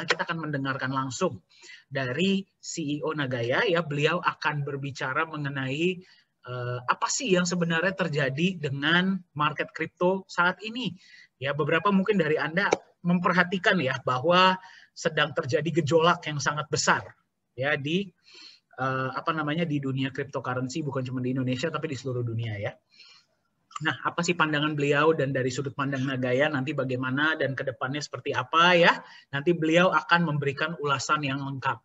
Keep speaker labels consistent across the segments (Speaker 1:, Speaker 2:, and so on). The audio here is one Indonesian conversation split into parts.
Speaker 1: kita akan mendengarkan langsung dari CEO Nagaya, ya. Beliau akan berbicara mengenai apa sih yang sebenarnya terjadi dengan market kripto saat ini. Ya, beberapa mungkin dari Anda memperhatikan ya bahwa sedang terjadi gejolak yang sangat besar ya di di dunia cryptocurrency, bukan cuma di Indonesia tapi di seluruh dunia ya. Nah, apa sih pandangan beliau dan dari sudut pandang Nagaya nanti bagaimana dan kedepannya seperti apa ya? Nanti beliau akan memberikan ulasan yang lengkap.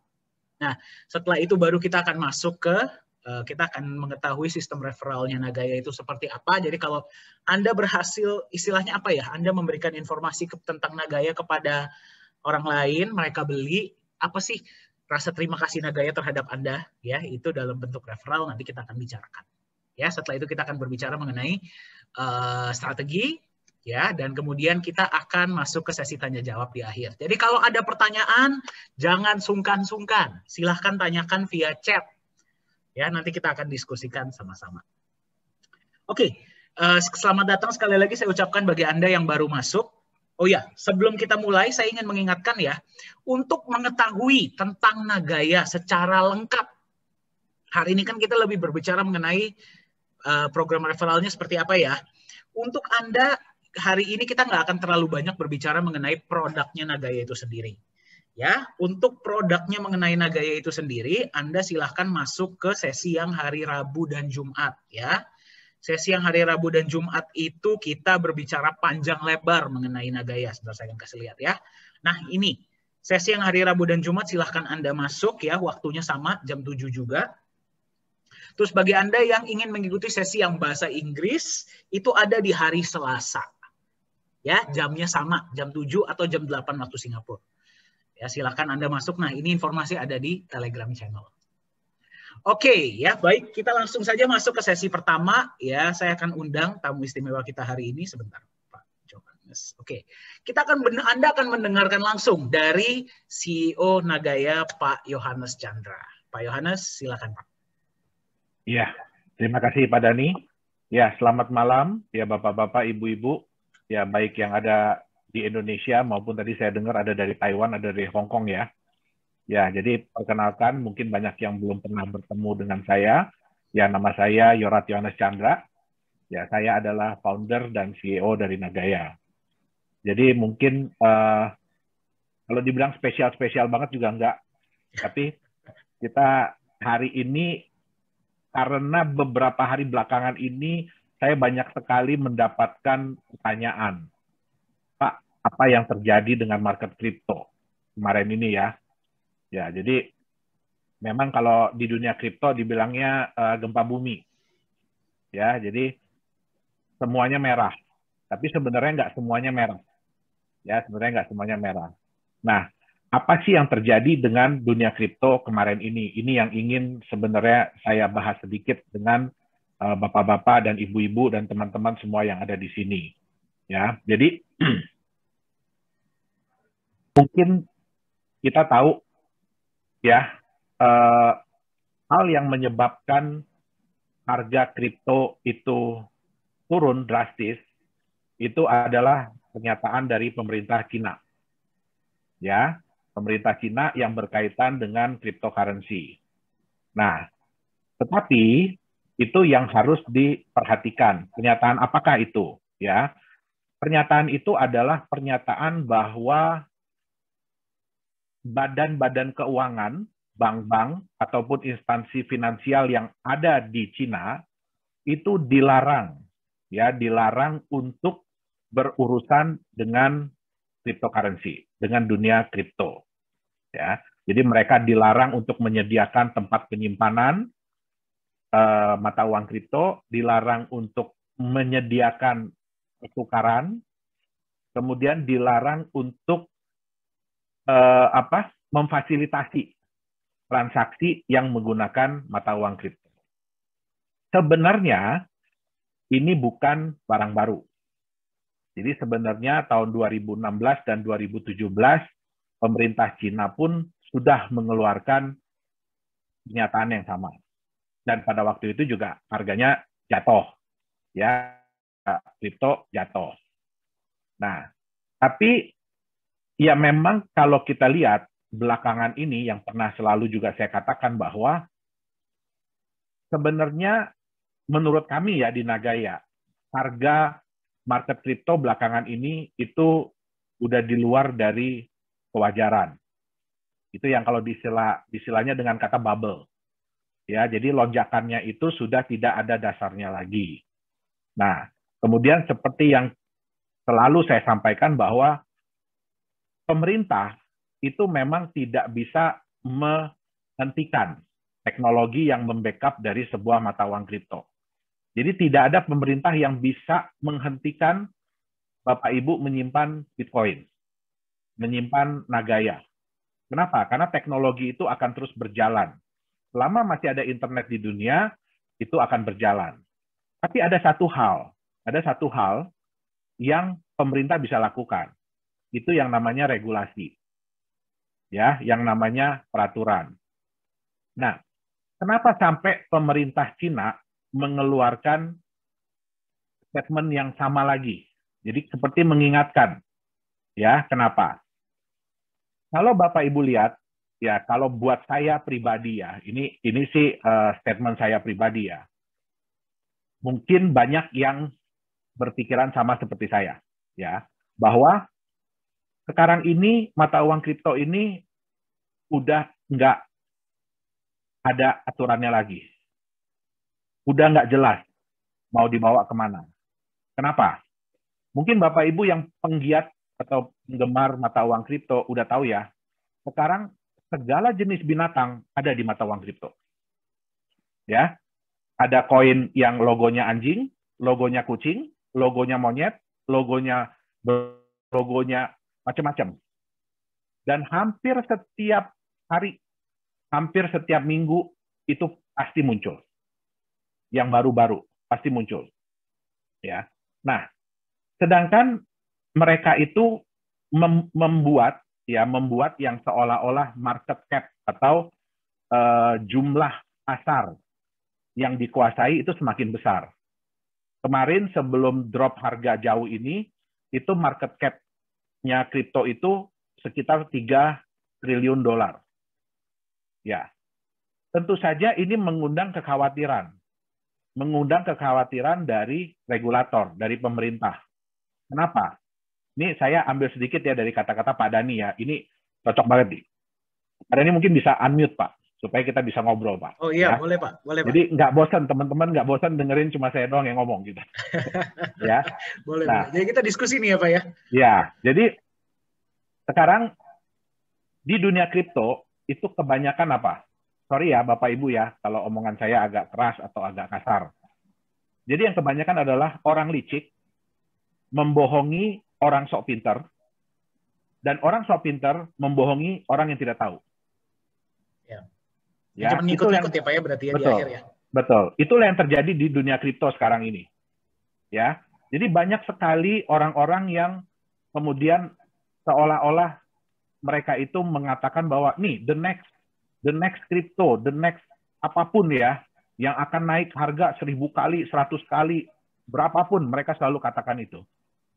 Speaker 1: Nah, setelah itu baru kita akan masuk ke kita akan mengetahui sistem referralnya Nagaya itu seperti apa. Jadi kalau Anda berhasil, istilahnya apa ya, Anda memberikan informasi tentang Nagaya kepada orang lain, mereka beli, apa sih rasa terima kasih Nagaya terhadap Anda, ya, itu dalam bentuk referral, nanti kita akan bicarakan. Ya, setelah itu kita akan berbicara mengenai strategi, ya, dan kemudian kita akan masuk ke sesi tanya jawab di akhir. Jadi kalau ada pertanyaan, jangan sungkan-sungkan, silahkan tanyakan via chat. Ya, nanti kita akan diskusikan sama-sama. Oke, selamat datang sekali lagi saya ucapkan bagi Anda yang baru masuk. Oh ya, sebelum kita mulai, saya ingin mengingatkan ya, untuk mengetahui tentang Nagaya secara lengkap. Hari ini kan kita lebih berbicara mengenai program referralnya seperti apa ya. Untuk Anda, hari ini kita nggak akan terlalu banyak berbicara mengenai produknya Nagaya itu sendiri. Ya, untuk produknya mengenai Nagaya itu sendiri, Anda silahkan masuk ke sesi yang hari Rabu dan Jumat ya. Sesi yang hari Rabu dan Jumat itu kita berbicara panjang lebar mengenai Nagaya. Sebentar saya akan kasih lihat ya. Nah ini, sesi yang hari Rabu dan Jumat silahkan Anda masuk ya, waktunya sama, jam 7 juga. Terus bagi Anda yang ingin mengikuti sesi yang bahasa Inggris, itu ada di hari Selasa. Ya, jamnya sama, jam 7 atau jam 8 waktu Singapura. Ya, silahkan Anda masuk. Nah ini informasi ada di Telegram channel. Oke, ya baik, kita langsung saja masuk ke sesi pertama ya. Saya akan undang tamu istimewa kita hari ini sebentar, Pak Johannes. Oke, Anda akan mendengarkan langsung dari CEO Nagaya, Pak Yohanes Chandra. Pak Yohanes, silakan Pak.
Speaker 2: Iya, terima kasih Pak Dhani. Ya, selamat malam ya Bapak-bapak, Ibu-ibu. Ya, baik yang ada di Indonesia maupun tadi saya dengar ada dari Taiwan, ada dari Hong Kong ya. Ya, jadi perkenalkan, mungkin banyak yang belum pernah bertemu dengan saya. Ya, nama saya Yorat Yohanes Chandra. Ya, saya adalah founder dan CEO dari Nagaya. Jadi mungkin kalau dibilang spesial-spesial banget juga enggak. Tapi kita hari ini, karena beberapa hari belakangan ini, saya banyak sekali mendapatkan pertanyaan. Pak, apa yang terjadi dengan market kripto kemarin ini ya? Ya, jadi memang kalau di dunia kripto dibilangnya gempa bumi. Ya, jadi semuanya merah. Tapi sebenarnya nggak semuanya merah. Ya, sebenarnya nggak semuanya merah. Nah, apa sih yang terjadi dengan dunia kripto kemarin ini? Ini yang ingin sebenarnya saya bahas sedikit dengan bapak-bapak dan ibu-ibu dan teman-teman semua yang ada di sini. Ya, jadi mungkin kita tahu ya hal yang menyebabkan harga kripto itu turun drastis itu adalah pernyataan dari pemerintah Cina. Ya, pemerintah Cina yang berkaitan dengan cryptocurrency. Nah, tetapi itu yang harus diperhatikan. Pernyataan apakah itu? Ya, pernyataan itu adalah pernyataan bahwa badan-badan keuangan, bank-bank ataupun instansi finansial yang ada di Cina itu dilarang, ya, dilarang untuk berurusan dengan cryptocurrency, dengan dunia kripto. Ya, jadi mereka dilarang untuk menyediakan tempat penyimpanan mata uang kripto, dilarang untuk menyediakan pertukaran, kemudian dilarang untuk memfasilitasi transaksi yang menggunakan mata uang kripto. Sebenarnya ini bukan barang baru. Jadi sebenarnya tahun 2016 dan 2017 pemerintah Cina pun sudah mengeluarkan pernyataan yang sama. Dan pada waktu itu juga harganya jatuh. Ya, kripto jatuh. Nah, tapi Ya memang kalau kita lihat belakangan ini yang pernah selalu juga saya katakan bahwa sebenarnya menurut kami ya di Nagaya, harga market kripto belakangan ini itu udah di luar dari kewajaran. Itu yang kalau istilahnya dengan kata bubble. Ya, jadi lonjakannya itu sudah tidak ada dasarnya lagi. Nah, kemudian seperti yang selalu saya sampaikan bahwa pemerintah itu memang tidak bisa menghentikan teknologi yang membackup dari sebuah mata uang kripto. Jadi tidak ada pemerintah yang bisa menghentikan Bapak Ibu menyimpan Bitcoin, menyimpan Nagaya. Kenapa? Karena teknologi itu akan terus berjalan. Selama masih ada internet di dunia, itu akan berjalan. Tapi ada satu hal yang pemerintah bisa lakukan. Itu yang namanya regulasi. Ya, yang namanya peraturan. Nah, kenapa sampai pemerintah Cina mengeluarkan statement yang sama lagi? Jadi seperti mengingatkan. Ya, kenapa? Kalau Bapak Ibu lihat, ya kalau buat saya pribadi ya, ini sih statement saya pribadi ya. Mungkin banyak yang berpikiran sama seperti saya, ya, bahwa sekarang ini mata uang kripto ini udah nggak ada aturannya lagi, udah nggak jelas mau dibawa kemana. Kenapa? Mungkin Bapak Ibu yang penggiat atau penggemar mata uang kripto udah tahu ya, sekarang segala jenis binatang ada di mata uang kripto. Ya, ada koin yang logonya anjing, logonya kucing, logonya monyet, logonya macam-macam. Dan hampir setiap hari, hampir setiap minggu itu pasti muncul. Yang baru-baru pasti muncul. Ya. Nah, sedangkan mereka itu membuat yang seolah-olah market cap atau jumlah pasar yang dikuasai itu semakin besar. Kemarin sebelum drop harga jauh ini, itu market cap-nya kripto itu sekitar 3 triliun dolar. Ya, tentu saja ini mengundang kekhawatiran dari regulator, dari pemerintah. Kenapa? Ini saya ambil sedikit ya dari kata-kata Pak Dhani ya. Ini cocok banget nih. Pak Dhani mungkin bisa unmute Pak, supaya kita bisa ngobrol Pak.
Speaker 1: Oh iya,
Speaker 2: ya.
Speaker 1: boleh Pak. Boleh, Pak.
Speaker 2: Jadi nggak bosan, teman-teman nggak bosan dengerin cuma saya doang yang ngomong gitu. Ya.
Speaker 1: Boleh, nah, boleh. Jadi kita diskusi nih ya Pak ya.
Speaker 2: Ya, jadi sekarang di dunia kripto itu kebanyakan apa? Sorry ya Bapak Ibu ya, kalau omongan saya agak keras atau agak kasar. Jadi yang kebanyakan adalah orang licik membohongi orang sok pinter, dan orang sok pinter membohongi orang yang tidak tahu.
Speaker 1: Ya, cuma ngikut-ngikut ya Pak ya berarti ya betul, di akhir ya.
Speaker 2: Betul. Itulah yang terjadi di dunia kripto sekarang ini. Ya. Jadi banyak sekali orang-orang yang kemudian seolah-olah mereka itu mengatakan bahwa nih the next crypto, the next apapun ya yang akan naik harga 1000 kali, 100 kali, berapapun mereka selalu katakan itu.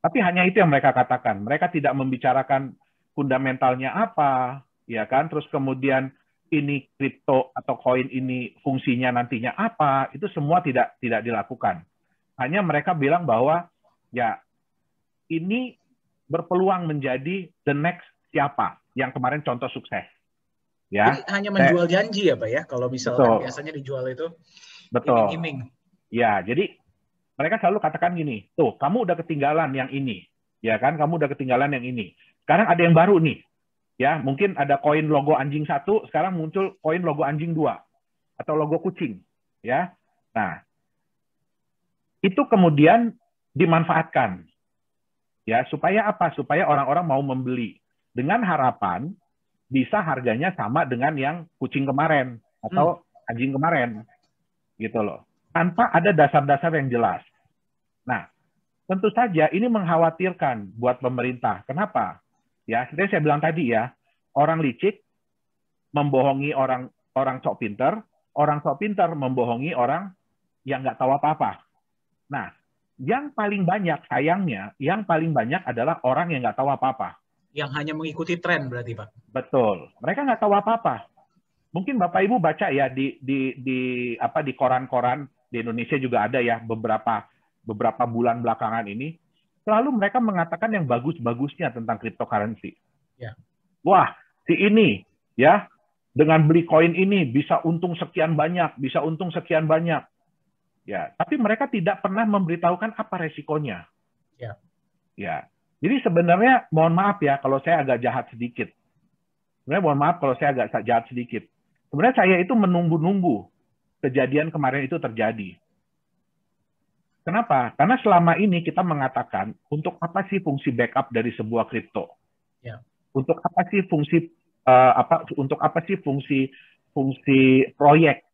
Speaker 2: Tapi hanya itu yang mereka katakan. Mereka tidak membicarakan fundamentalnya apa, ya kan? Terus kemudian ini kripto atau koin ini fungsinya nantinya apa, itu semua tidak dilakukan. Hanya mereka bilang bahwa ya ini berpeluang menjadi the next siapa yang kemarin contoh sukses. Ya.
Speaker 1: Jadi hanya menjual janji ya Pak ya, kalau misalkan biasanya dijual itu iming-iming.
Speaker 2: Ya, jadi mereka selalu katakan gini, tuh kamu udah ketinggalan yang ini, ya kan? Kamu udah ketinggalan yang ini. Sekarang ada yang baru nih. Ya, mungkin ada koin logo anjing 1, sekarang muncul koin logo anjing 2 atau logo kucing, ya. Nah, itu kemudian dimanfaatkan. Ya, supaya apa? Supaya orang-orang mau membeli dengan harapan bisa harganya sama dengan yang kucing kemarin atau anjing kemarin. Gitu loh. Tanpa ada dasar-dasar yang jelas. Nah, tentu saja ini mengkhawatirkan buat pemerintah. Kenapa? Ya, seperti saya bilang tadi ya, orang licik membohongi orang sok pinter, orang sok pinter membohongi orang yang nggak tahu apa-apa. Nah, yang paling banyak sayangnya, yang paling banyak adalah orang yang nggak tahu apa-apa.
Speaker 1: Yang hanya mengikuti tren berarti, Pak.
Speaker 2: Betul. Mereka nggak tahu apa-apa. Mungkin Bapak Ibu baca ya di koran-koran di Indonesia juga ada ya beberapa bulan belakangan ini selalu mereka mengatakan yang bagus-bagusnya tentang cryptocurrency.
Speaker 1: Ya.
Speaker 2: Wah, si ini ya dengan beli koin ini bisa untung sekian banyak, bisa untung sekian banyak. Ya, tapi mereka tidak pernah memberitahukan apa resikonya.
Speaker 1: Ya.
Speaker 2: Ya. Jadi sebenarnya mohon maaf ya kalau saya agak jahat sedikit. Sebenarnya mohon maaf kalau saya agak jahat sedikit. Sebenarnya saya itu menunggu-nunggu kejadian kemarin itu terjadi. Kenapa? Karena selama ini kita mengatakan untuk apa sih fungsi backup dari sebuah kripto?
Speaker 1: Ya.
Speaker 2: Untuk apa sih fungsi untuk apa sih fungsi proyek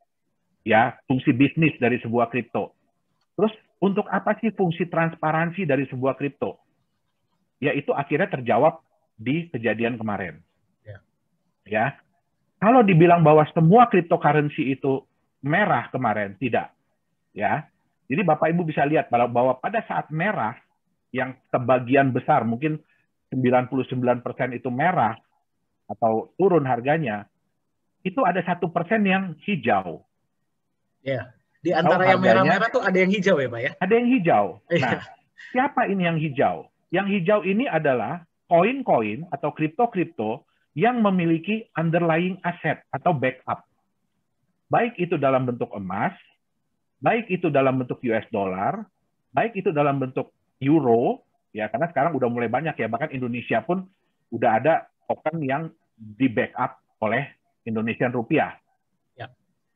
Speaker 2: ya, fungsi bisnis dari sebuah kripto? Terus untuk apa sih fungsi transparansi dari sebuah kripto? Ya itu akhirnya terjawab di kejadian kemarin. Ya. Kalau dibilang bahwa semua cryptocurrency itu merah kemarin, tidak. Ya. Jadi Bapak Ibu bisa lihat bahwa pada saat merah, yang sebagian besar, mungkin 99% itu merah, atau turun harganya, itu ada 1% yang hijau.
Speaker 1: Ya. Di antara yang merah-merah tuh ada yang hijau ya, Pak ya?
Speaker 2: Ada yang hijau. Nah, siapa ini yang hijau? Yang hijau ini adalah koin-koin atau kripto-kripto yang memiliki underlying aset atau backup. Baik itu dalam bentuk emas, baik itu dalam bentuk US dollar, baik itu dalam bentuk euro, ya karena sekarang udah mulai banyak ya, bahkan Indonesia pun udah ada token yang di backup oleh Indonesian rupiah.
Speaker 1: Ya.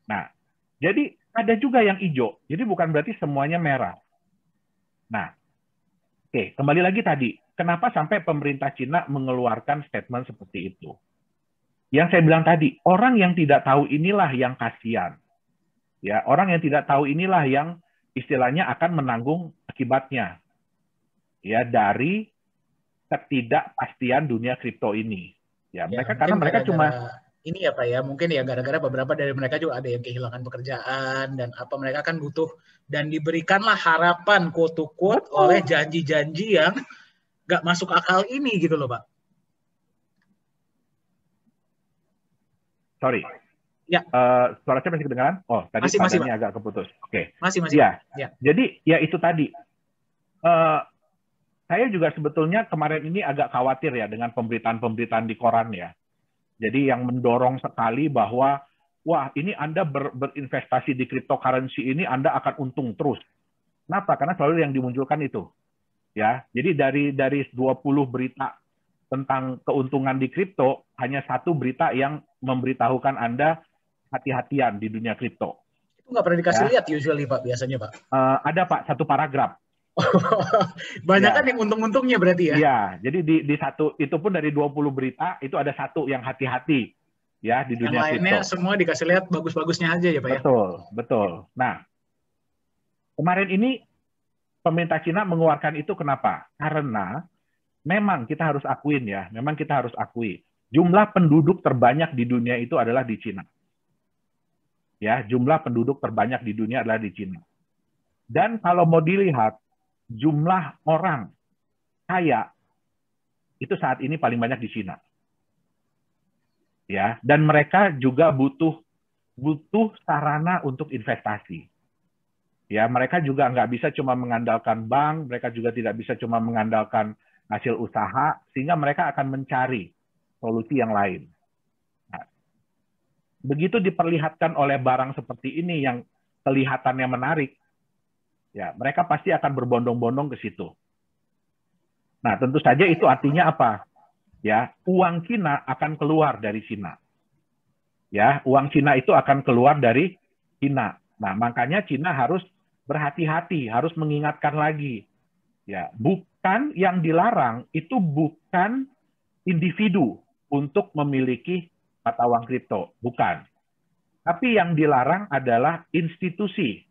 Speaker 2: Nah, jadi ada juga yang hijau, jadi bukan berarti semuanya merah. Nah, oke, kembali lagi tadi, kenapa sampai pemerintah Cina mengeluarkan statement seperti itu? Yang saya bilang tadi, orang yang tidak tahu inilah yang kasihan. Ya, orang yang tidak tahu inilah yang istilahnya akan menanggung akibatnya. Ya, dari ketidakpastian dunia kripto ini. Ya, mereka karena mereka cuma
Speaker 1: ini ya Pak ya, mungkin ya gara-gara beberapa dari mereka juga ada yang kehilangan pekerjaan dan apa mereka kan butuh dan diberikanlah harapan quote-unquote oleh janji-janji yang nggak masuk akal ini gitu loh Pak.
Speaker 2: Sorry.
Speaker 1: Ya.
Speaker 2: Suara saya masih kedengaran? Oh, tadi
Speaker 1: masih
Speaker 2: agak keputus. Oke.
Speaker 1: Masih.
Speaker 2: Ya. Jadi ya itu tadi. Saya juga sebetulnya kemarin ini agak khawatir ya dengan pemberitaan-pemberitaan di koran ya. Jadi yang mendorong sekali bahwa wah ini Anda berinvestasi di cryptocurrency ini Anda akan untung terus. Kenapa? Karena selalu yang dimunculkan itu. Ya. Jadi dari 20 berita tentang keuntungan di kripto, hanya satu berita yang memberitahukan Anda hati-hatian di dunia kripto.
Speaker 1: Itu nggak pernah dikasih lihat usually Pak, biasanya Pak?
Speaker 2: Ada Pak, satu paragraf.
Speaker 1: Banyak kan yang untung-untungnya berarti ya?
Speaker 2: Iya, jadi di satu, itu pun dari 20 berita, itu ada satu yang hati-hati ya di dunia kripto.
Speaker 1: Yang lainnya semua dikasih lihat bagus-bagusnya aja ya Pak ya?
Speaker 2: Betul. Nah, kemarin ini pemerintah Cina mengeluarkan itu kenapa? Karena memang kita harus akuin ya, jumlah penduduk terbanyak di dunia itu adalah di Cina. Ya, jumlah penduduk terbanyak di dunia adalah di Cina. Dan kalau mau dilihat jumlah orang kaya itu saat ini paling banyak di Cina. Ya, dan mereka juga butuh sarana untuk investasi. Ya, mereka juga nggak bisa cuma mengandalkan bank, mereka juga tidak bisa cuma mengandalkan hasil usaha, sehingga mereka akan mencari solusi yang lain. Nah, begitu diperlihatkan oleh barang seperti ini yang kelihatannya menarik, ya mereka pasti akan berbondong-bondong ke situ. Nah, tentu saja itu artinya apa? Ya, uang Cina akan keluar dari Cina. Ya, uang Cina itu akan keluar dari Cina. Nah, makanya Cina harus berhati-hati, harus mengingatkan lagi. Ya, bukan yang dilarang itu bukan individu untuk memiliki mata uang kripto, bukan. Tapi yang dilarang adalah institusi.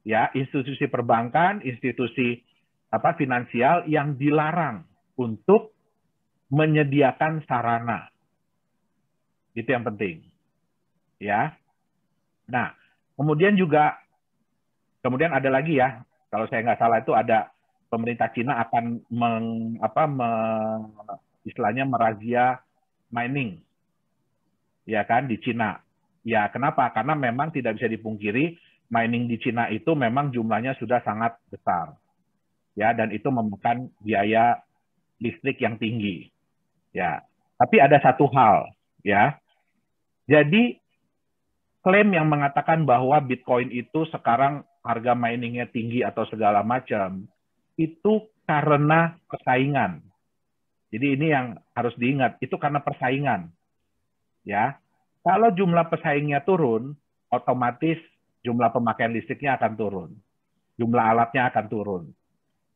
Speaker 2: Ya, institusi perbankan, institusi finansial yang dilarang untuk menyediakan sarana. Itu yang penting. Ya. Nah, kemudian ada lagi ya, kalau saya nggak salah itu ada pemerintah Cina akan istilahnya merazia mining, ya kan, di Cina. Ya, kenapa? Karena memang tidak bisa dipungkiri mining di Cina itu memang jumlahnya sudah sangat besar, ya, dan itu memakan biaya listrik yang tinggi, ya. Tapi ada satu hal, ya. Jadi klaim yang mengatakan bahwa Bitcoin itu sekarang harga miningnya tinggi atau segala macam, itu karena persaingan. Jadi ini yang harus diingat, itu karena persaingan. Ya, kalau jumlah pesaingnya turun, otomatis jumlah pemakaian listriknya akan turun, jumlah alatnya akan turun.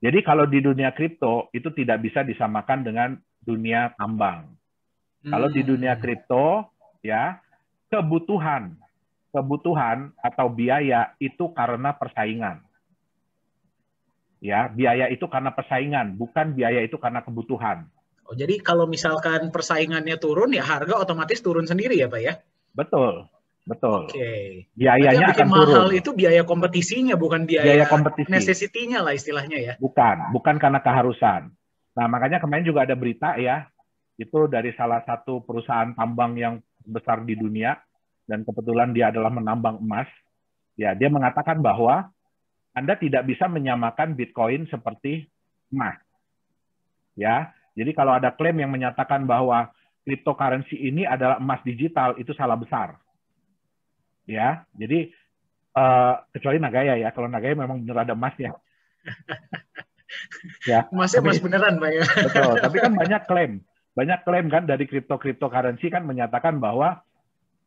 Speaker 2: Jadi kalau di dunia kripto itu tidak bisa disamakan dengan dunia tambang. Kalau di dunia kripto, ya, kebutuhan atau biaya itu karena persaingan. Ya, biaya itu karena persaingan, bukan biaya itu karena kebutuhan.
Speaker 1: Oh, jadi kalau misalkan persaingannya turun, ya harga otomatis turun sendiri ya, Pak ya?
Speaker 2: Betul, betul.
Speaker 1: Oke.
Speaker 2: Biayanya
Speaker 1: bikin
Speaker 2: akan
Speaker 1: mahal
Speaker 2: turun.
Speaker 1: itu biaya kompetisinya, bukan biaya
Speaker 2: kompetisi.
Speaker 1: necessity-nya lah istilahnya ya?
Speaker 2: Bukan karena keharusan. Nah, makanya kemarin juga ada berita ya, itu dari salah satu perusahaan tambang yang besar di dunia, dan kebetulan dia adalah menambang emas. Ya, dia mengatakan bahwa Anda tidak bisa menyamakan Bitcoin seperti emas. Ya, jadi kalau ada klaim yang menyatakan bahwa cryptocurrency ini adalah emas digital, itu salah besar. Ya, jadi kecuali Nagaya ya, kalau Nagaya memang benar ada emasnya. Ya,
Speaker 1: Emasnya emas beneran, Pak ya.
Speaker 2: Betul, tapi kan banyak klaim kan dari cryptocurrency kan menyatakan bahwa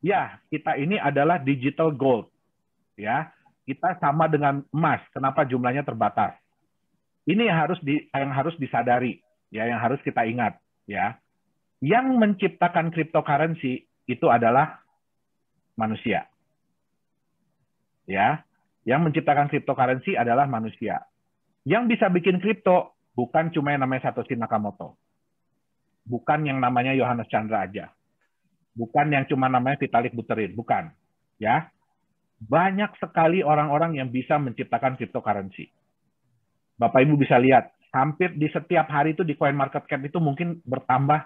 Speaker 2: ya kita ini adalah digital gold, ya kita sama dengan emas. Kenapa jumlahnya terbatas? Ini yang harus disadari, ya, yang harus kita ingat, ya. Yang menciptakan cryptocurrency itu adalah manusia, ya. Yang menciptakan cryptocurrency adalah manusia. Yang bisa bikin kripto bukan cuma yang namanya Satoshi Nakamoto, bukan yang namanya Yohanes Chandra aja, bukan yang cuma namanya Vitalik Buterin, bukan, ya. Banyak sekali orang-orang yang bisa menciptakan cryptocurrency. Bapak Ibu bisa lihat, hampir di setiap hari itu di CoinMarketCap itu mungkin bertambah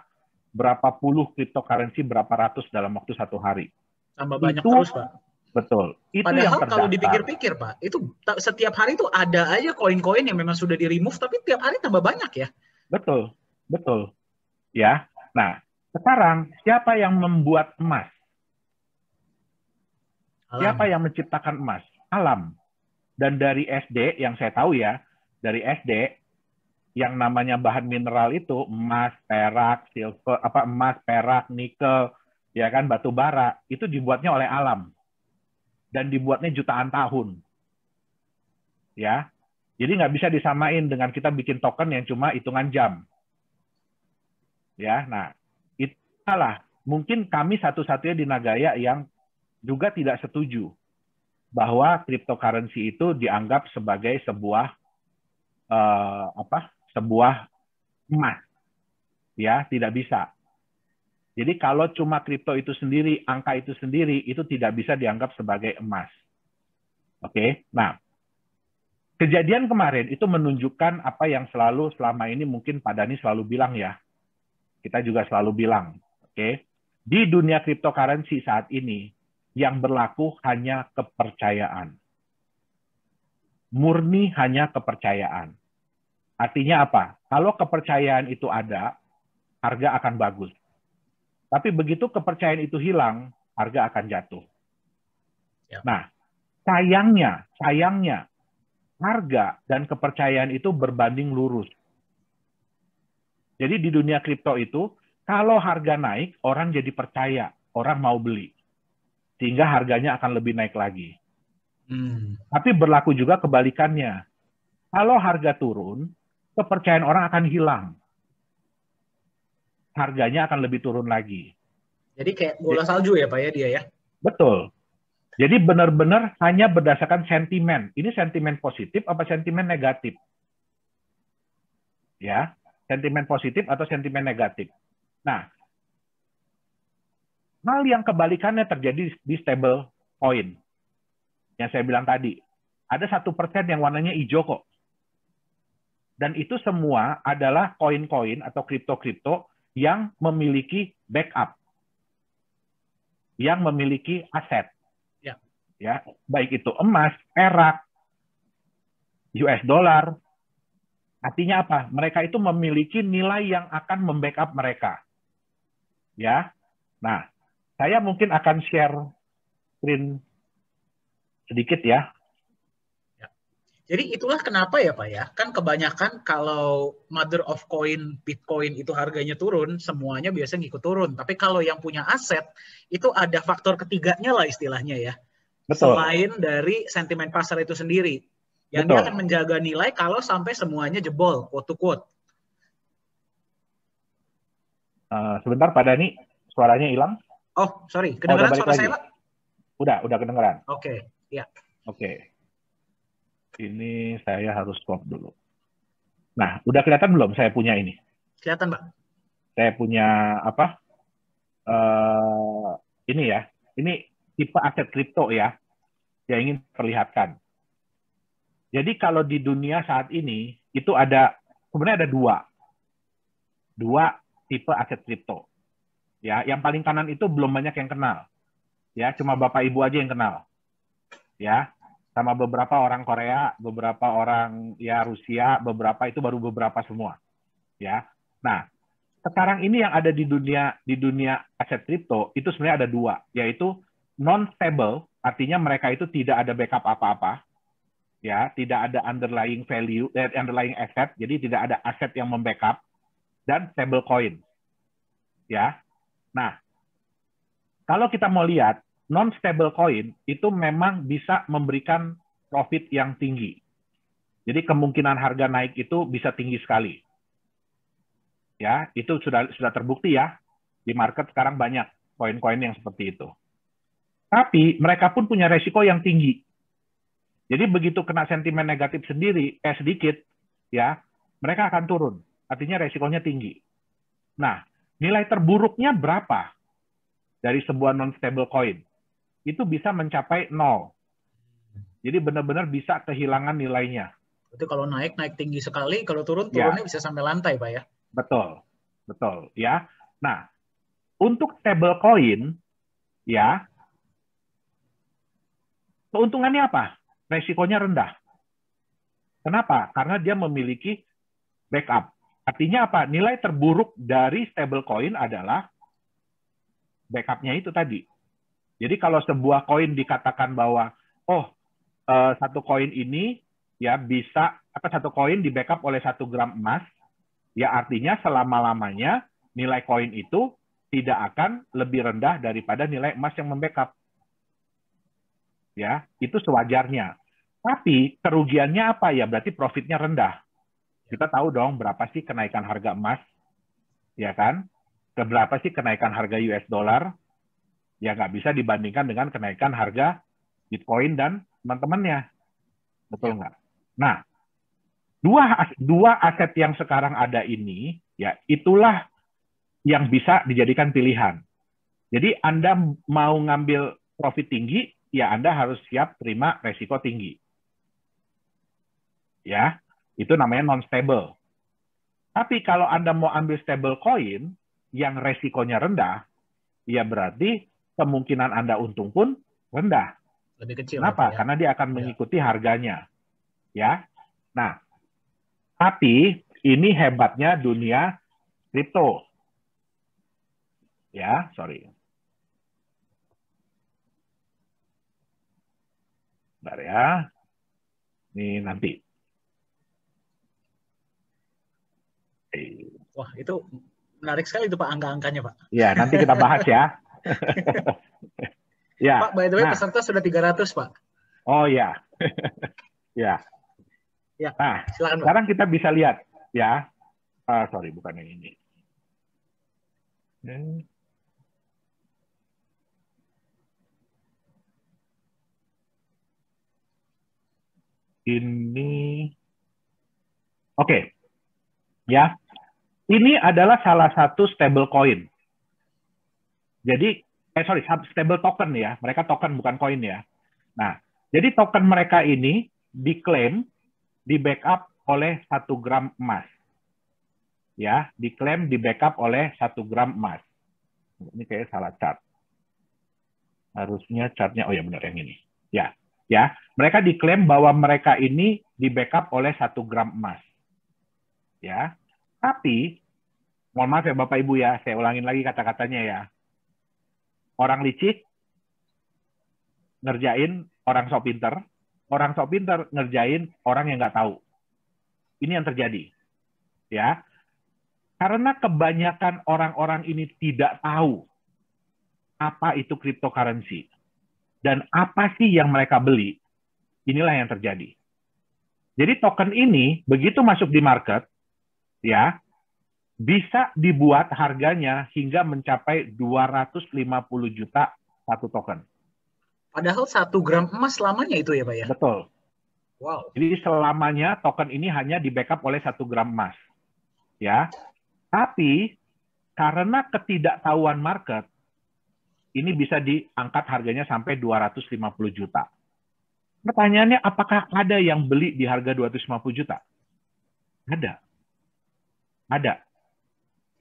Speaker 2: berapa puluh cryptocurrency, berapa ratus dalam waktu satu hari.
Speaker 1: Tambah banyak terus, Pak.
Speaker 2: Betul. Itu
Speaker 1: Padahal
Speaker 2: yang terdaftar.
Speaker 1: Kalau dipikir-pikir, Pak, itu setiap hari itu ada aja koin-koin yang memang sudah di-remove, tapi tiap hari tambah banyak ya.
Speaker 2: Betul, betul. Ya. Nah, sekarang siapa yang membuat emas? Alam. Siapa yang menciptakan emas? Alam. Dan dari SD yang saya tahu ya, dari SD yang namanya bahan mineral itu emas, perak, silver, emas, perak, nikel, ya kan, batu bara, itu dibuatnya oleh alam. Dan dibuatnya jutaan tahun. Ya. Jadi nggak bisa disamain dengan kita bikin token yang cuma hitungan jam. Ya, nah, itulah mungkin kami satu-satunya di Nagaya yang juga tidak setuju bahwa cryptocurrency itu dianggap sebagai sebuah sebuah emas. Ya, tidak bisa. Jadi kalau cuma kripto itu sendiri, angka itu sendiri, itu tidak bisa dianggap sebagai emas. Oke, nah, kejadian kemarin itu menunjukkan apa yang selama ini mungkin Pak Dhani selalu bilang ya. Kita juga selalu bilang, oke, di dunia cryptocurrency saat ini, yang berlaku hanya kepercayaan. Murni hanya kepercayaan. Artinya apa? Kalau kepercayaan itu ada, harga akan bagus. Tapi begitu kepercayaan itu hilang, harga akan jatuh. Ya. Nah, sayangnya, harga dan kepercayaan itu berbanding lurus. Jadi di dunia kripto itu, kalau harga naik, orang jadi percaya, orang mau beli. Sehingga harganya akan lebih naik lagi. Tapi berlaku juga kebalikannya. Kalau harga turun, kepercayaan orang akan hilang. Harganya akan lebih turun lagi.
Speaker 1: Jadi kayak bola salju ya Pak ya dia ya?
Speaker 2: Betul. Jadi benar-benar hanya berdasarkan sentimen. Ini sentimen positif apa sentimen negatif? Ya, sentimen positif atau sentimen negatif. Nah, hal yang kebalikannya terjadi di stable coin. Yang saya bilang tadi. Ada 1% yang warnanya hijau kok. Dan itu semua adalah koin-koin atau kripto-kripto yang memiliki backup, yang memiliki aset. Ya, baik itu emas, perak, US dollar. Artinya apa? Mereka itu memiliki nilai yang akan membackup mereka. Ya. Nah, saya mungkin akan share screen sedikit ya.
Speaker 1: Jadi itulah kenapa ya Pak ya, kan kebanyakan kalau mother of coin, Bitcoin itu harganya turun, semuanya biasa ngikut turun. Tapi kalau yang punya aset, itu ada faktor ketiganya lah istilahnya ya.
Speaker 2: Betul.
Speaker 1: Selain dari sentimen pasar itu sendiri. Yang
Speaker 2: Betul.
Speaker 1: dia akan menjaga nilai kalau sampai semuanya jebol, quote to quote.
Speaker 2: Sebentar Pak Dhani, suaranya hilang.
Speaker 1: Oh, sorry. Kedengaran suara saya Pak?
Speaker 2: Udah kedengaran.
Speaker 1: Oke, ya.
Speaker 2: Oke. Ini saya harus stop dulu. Nah, udah kelihatan belum saya punya ini?
Speaker 1: Kelihatan, Pak.
Speaker 2: Saya punya apa? Ini ya. Ini tipe aset kripto ya, yang ingin perlihatkan. Jadi kalau di dunia saat ini, itu sebenarnya ada dua tipe aset kripto. Ya, yang paling kanan itu belum banyak yang kenal. Ya, cuma Bapak Ibu aja yang kenal. Ya, sama beberapa orang Korea, beberapa orang ya Rusia, beberapa itu baru beberapa semua. Ya. Nah, sekarang ini yang ada di dunia aset kripto itu sebenarnya ada dua, yaitu non-stable, artinya mereka itu tidak ada backup apa-apa. Ya, tidak ada underlying value, underlying asset, jadi tidak ada aset yang membackup, dan stable coin. Ya. Nah, kalau kita mau lihat non-stable coin itu memang bisa memberikan profit yang tinggi. Jadi kemungkinan harga naik itu bisa tinggi sekali. Ya, itu sudah terbukti ya. Di market sekarang banyak koin-koin yang seperti itu. Tapi mereka pun punya resiko yang tinggi. Jadi begitu kena sentimen negatif sedikit, ya, mereka akan turun. Artinya resikonya tinggi. Nah, nilai terburuknya berapa dari sebuah non-stable coin? Itu bisa mencapai 0. Jadi benar-benar bisa kehilangan nilainya.
Speaker 1: Berarti kalau naik tinggi sekali, kalau turunnya bisa sampai lantai, Pak ya?
Speaker 2: Betul, ya. Nah, untuk stable coin, ya, keuntungannya apa? Resikonya rendah. Kenapa? Karena dia memiliki backup. Artinya apa? Nilai terburuk dari stable coin adalah backup-nya itu tadi. Jadi kalau sebuah koin dikatakan bahwa satu koin ini ya bisa satu koin di backup oleh 1 gram emas, ya artinya selama-lamanya nilai koin itu tidak akan lebih rendah daripada nilai emas yang membackup. Ya, itu sewajarnya. Tapi kerugiannya apa ya? Berarti profitnya rendah. Kita tahu dong berapa sih kenaikan harga emas, ya kan? Berapa sih kenaikan harga US dollar? Ya nggak bisa dibandingkan dengan kenaikan harga Bitcoin dan teman-temannya. Betul nggak? Nah, dua aset yang sekarang ada ini, ya itulah yang bisa dijadikan pilihan. Jadi Anda mau ngambil profit tinggi, ya Anda harus siap terima resiko tinggi. Ya, itu namanya non-stable. Tapi kalau Anda mau ambil stable coin yang resikonya rendah, ya berarti kemungkinan Anda untung pun rendah.
Speaker 1: Lebih kecil.
Speaker 2: Kenapa?
Speaker 1: Ya?
Speaker 2: Karena dia akan mengikuti harganya. Ya. Nah, tapi ini hebatnya dunia kripto. Ya, sorry. Bentar ya. Ini nanti.
Speaker 1: Wah, itu menarik sekali itu Pak, angka-angkanya Pak.
Speaker 2: Ya, nanti kita bahas ya.
Speaker 1: Ya. Pak, by the way, peserta sudah 300 Pak.
Speaker 2: Oh ya. Ya.
Speaker 1: Ya.
Speaker 2: Nah,
Speaker 1: silakan, Pak.
Speaker 2: Sekarang kita bisa lihat ya. Sorry, bukan yang ini. Ini. Oke. Ya. Ini adalah salah satu stable coin. Jadi, stable token ya. Mereka token bukan koin ya. Nah, jadi token mereka ini diklaim di backup oleh 1 gram emas. ya, diklaim di backup oleh 1 gram emas. Ini kayak salah chart. Harusnya chartnya, oh ya benar yang ini. Ya, ya, mereka diklaim bahwa mereka ini di backup oleh 1 gram emas. Ya, tapi mohon maaf ya Bapak Ibu ya, saya ulangin lagi kata-katanya ya. Orang licik ngerjain orang sok pinter ngerjain orang yang nggak tahu. Ini yang terjadi, ya. Karena kebanyakan orang-orang ini tidak tahu apa itu cryptocurrency dan apa sih yang mereka beli, inilah yang terjadi. Jadi token ini begitu masuk di market, ya, bisa dibuat harganya hingga mencapai 250 juta satu token.
Speaker 1: Padahal 1 gram emas lamanya itu ya Pak ya?
Speaker 2: Betul.
Speaker 1: Wow.
Speaker 2: Jadi selamanya token ini hanya di backup oleh 1 gram emas. Ya. Tapi karena ketidaktahuan market, ini bisa diangkat harganya sampai 250 juta. Pertanyaannya, apakah ada yang beli di harga 250 juta? Ada. Ada.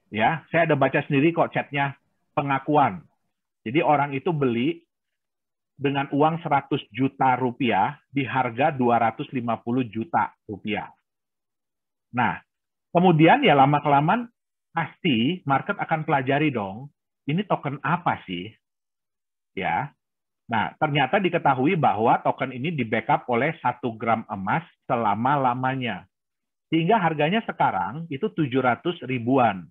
Speaker 2: Ya, saya ada baca sendiri kok chatnya pengakuan. Jadi orang itu beli dengan uang 100 juta rupiah di harga 250 juta rupiah. Nah, kemudian ya lama-kelamaan pasti market akan pelajari dong, ini token apa sih? Ya. Nah, ternyata diketahui bahwa token ini di backup oleh 1 gram emas selama-lamanya. Sehingga harganya sekarang itu 700 ribuan,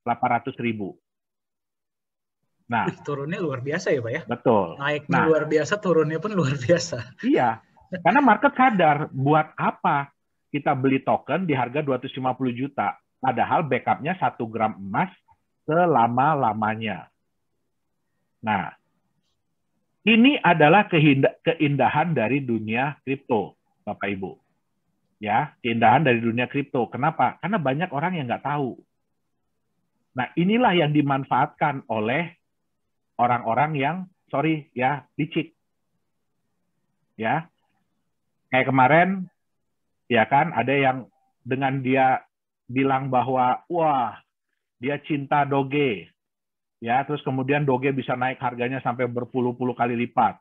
Speaker 2: 800 ribu. Nah,
Speaker 1: turunnya luar biasa ya Pak ya?
Speaker 2: Betul.
Speaker 1: Naiknya luar biasa, turunnya pun luar biasa.
Speaker 2: Iya, karena market sadar buat apa kita beli token di harga 250 juta, padahal backupnya 1 gram emas selama-lamanya. Nah, ini adalah keindahan dari dunia kripto, Bapak Ibu. Ya, keindahan dari dunia kripto. Kenapa? Karena banyak orang yang nggak tahu. Nah, inilah yang dimanfaatkan oleh orang-orang yang, sorry ya, licik. Ya, kayak kemarin, ya kan, ada yang dengan dia bilang bahwa, wah, dia cinta Doge. Ya, terus kemudian Doge bisa naik harganya sampai berpuluh-puluh kali lipat.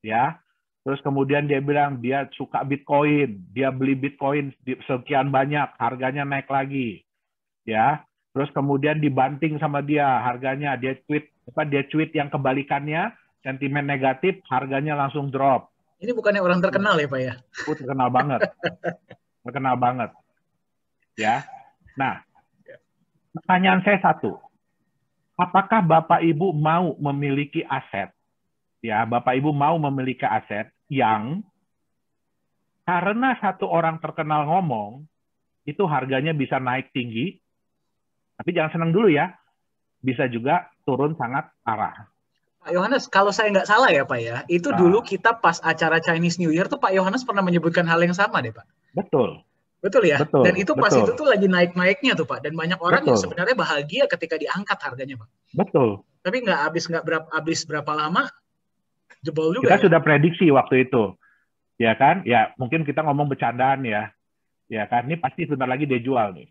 Speaker 2: Ya, terus kemudian dia bilang dia suka Bitcoin, dia beli Bitcoin sekian banyak, harganya naik lagi. Ya, terus kemudian dibanting sama dia harganya, dia tweet yang kebalikannya, sentimen negatif, harganya langsung drop.
Speaker 1: Ini bukannya orang terkenal ya Pak ya?
Speaker 2: Terkenal banget. Terkenal banget. Ya. Nah, pertanyaan saya satu. Apakah Bapak Ibu mau memiliki aset? Ya, Bapak Ibu mau memiliki aset yang karena satu orang terkenal ngomong, itu harganya bisa naik tinggi, tapi jangan senang dulu ya, bisa juga turun sangat parah.
Speaker 1: Pak Yohanes, kalau saya nggak salah ya Pak ya, itu dulu kita pas acara Chinese New Year tuh Pak Yohanes pernah menyebutkan hal yang sama deh Pak.
Speaker 2: Betul.
Speaker 1: Betul ya?
Speaker 2: Betul,
Speaker 1: dan itu pas
Speaker 2: betul.
Speaker 1: itu tuh lagi naik-naiknya tuh Pak. Dan banyak orang yang sebenarnya bahagia ketika diangkat harganya Pak.
Speaker 2: Betul.
Speaker 1: Tapi nggak habis berapa lama, jebol juga.
Speaker 2: Kita sudah prediksi waktu itu. Ya kan? Ya mungkin kita ngomong bercandaan ya. Ya kan? Ini pasti sebentar lagi dia jual nih.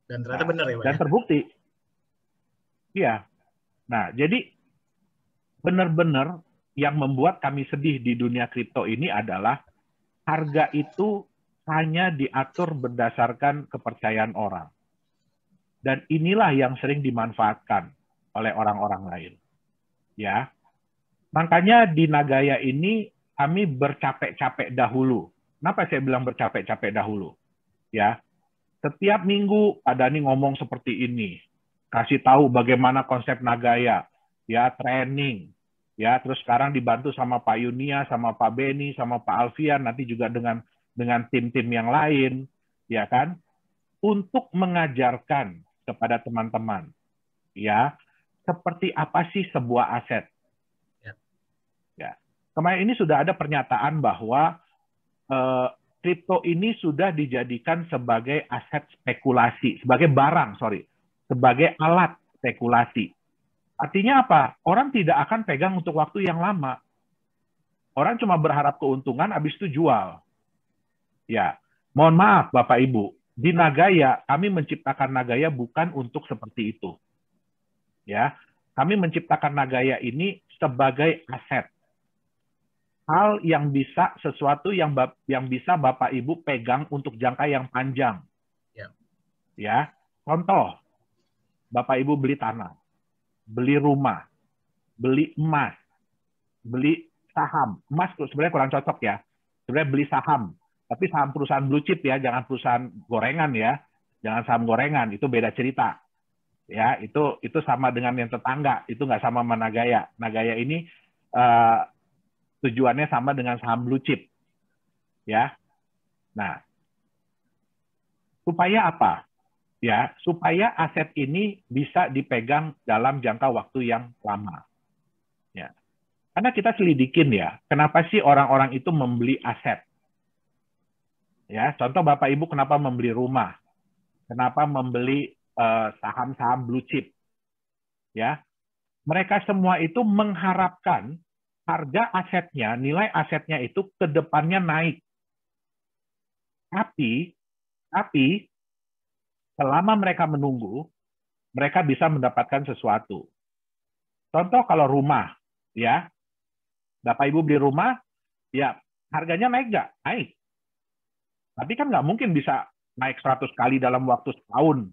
Speaker 1: Dan ternyata benar ya Pak.
Speaker 2: Dan terbukti. Iya. Nah, jadi benar-benar yang membuat kami sedih di dunia kripto ini adalah harga itu hanya diatur berdasarkan kepercayaan orang. Dan inilah yang sering dimanfaatkan oleh orang-orang lain. Ya. Makanya di Nagaya ini kami bercapek-capek dahulu. Kenapa saya bilang bercapek-capek dahulu? Ya. Setiap minggu Pak Dhani ngomong seperti ini. Kasih tahu bagaimana konsep Nagaya, ya, training. Ya, terus sekarang dibantu sama Pak Yunia, sama Pak Beni, sama Pak Alfian, nanti juga dengan tim-tim yang lain, ya kan, untuk mengajarkan kepada teman-teman, ya, seperti apa sih sebuah aset. Ya. Kemarin ini sudah ada pernyataan bahwa kripto ini sudah dijadikan sebagai aset spekulasi, sebagai barang, sebagai alat spekulasi. Artinya apa? Orang tidak akan pegang untuk waktu yang lama. Orang cuma berharap keuntungan, habis itu jual. Ya, mohon maaf Bapak Ibu, di Nagaya, kami menciptakan Nagaya bukan untuk seperti itu. Ya, kami menciptakan Nagaya ini sebagai aset. Hal yang bisa, sesuatu yang bisa Bapak Ibu pegang untuk jangka yang panjang. Ya, contoh, Bapak Ibu beli tanah, beli rumah, beli emas, beli saham. Emas sebenarnya kurang cocok ya. Sebenarnya beli saham. Tapi saham perusahaan blue chip ya, jangan perusahaan gorengan ya. Jangan saham gorengan, itu beda cerita. Ya, itu sama dengan yang tetangga, itu nggak sama sama Nagaya. Nagaya ini tujuannya sama dengan saham blue chip. Ya. Nah, supaya apa? Ya, supaya aset ini bisa dipegang dalam jangka waktu yang lama. Ya. Karena kita selidikin ya, kenapa sih orang-orang itu membeli aset? Ya, contoh Bapak Ibu kenapa membeli rumah? Kenapa membeli saham-saham blue chip? Ya, mereka semua itu mengharapkan harga asetnya, nilai asetnya itu ke depannya naik. Tapi selama mereka menunggu, mereka bisa mendapatkan sesuatu. Contoh kalau rumah, ya, Bapak Ibu beli rumah, ya harganya naik nggak? Naik. Tapi kan nggak mungkin bisa naik 100 kali dalam waktu setahun.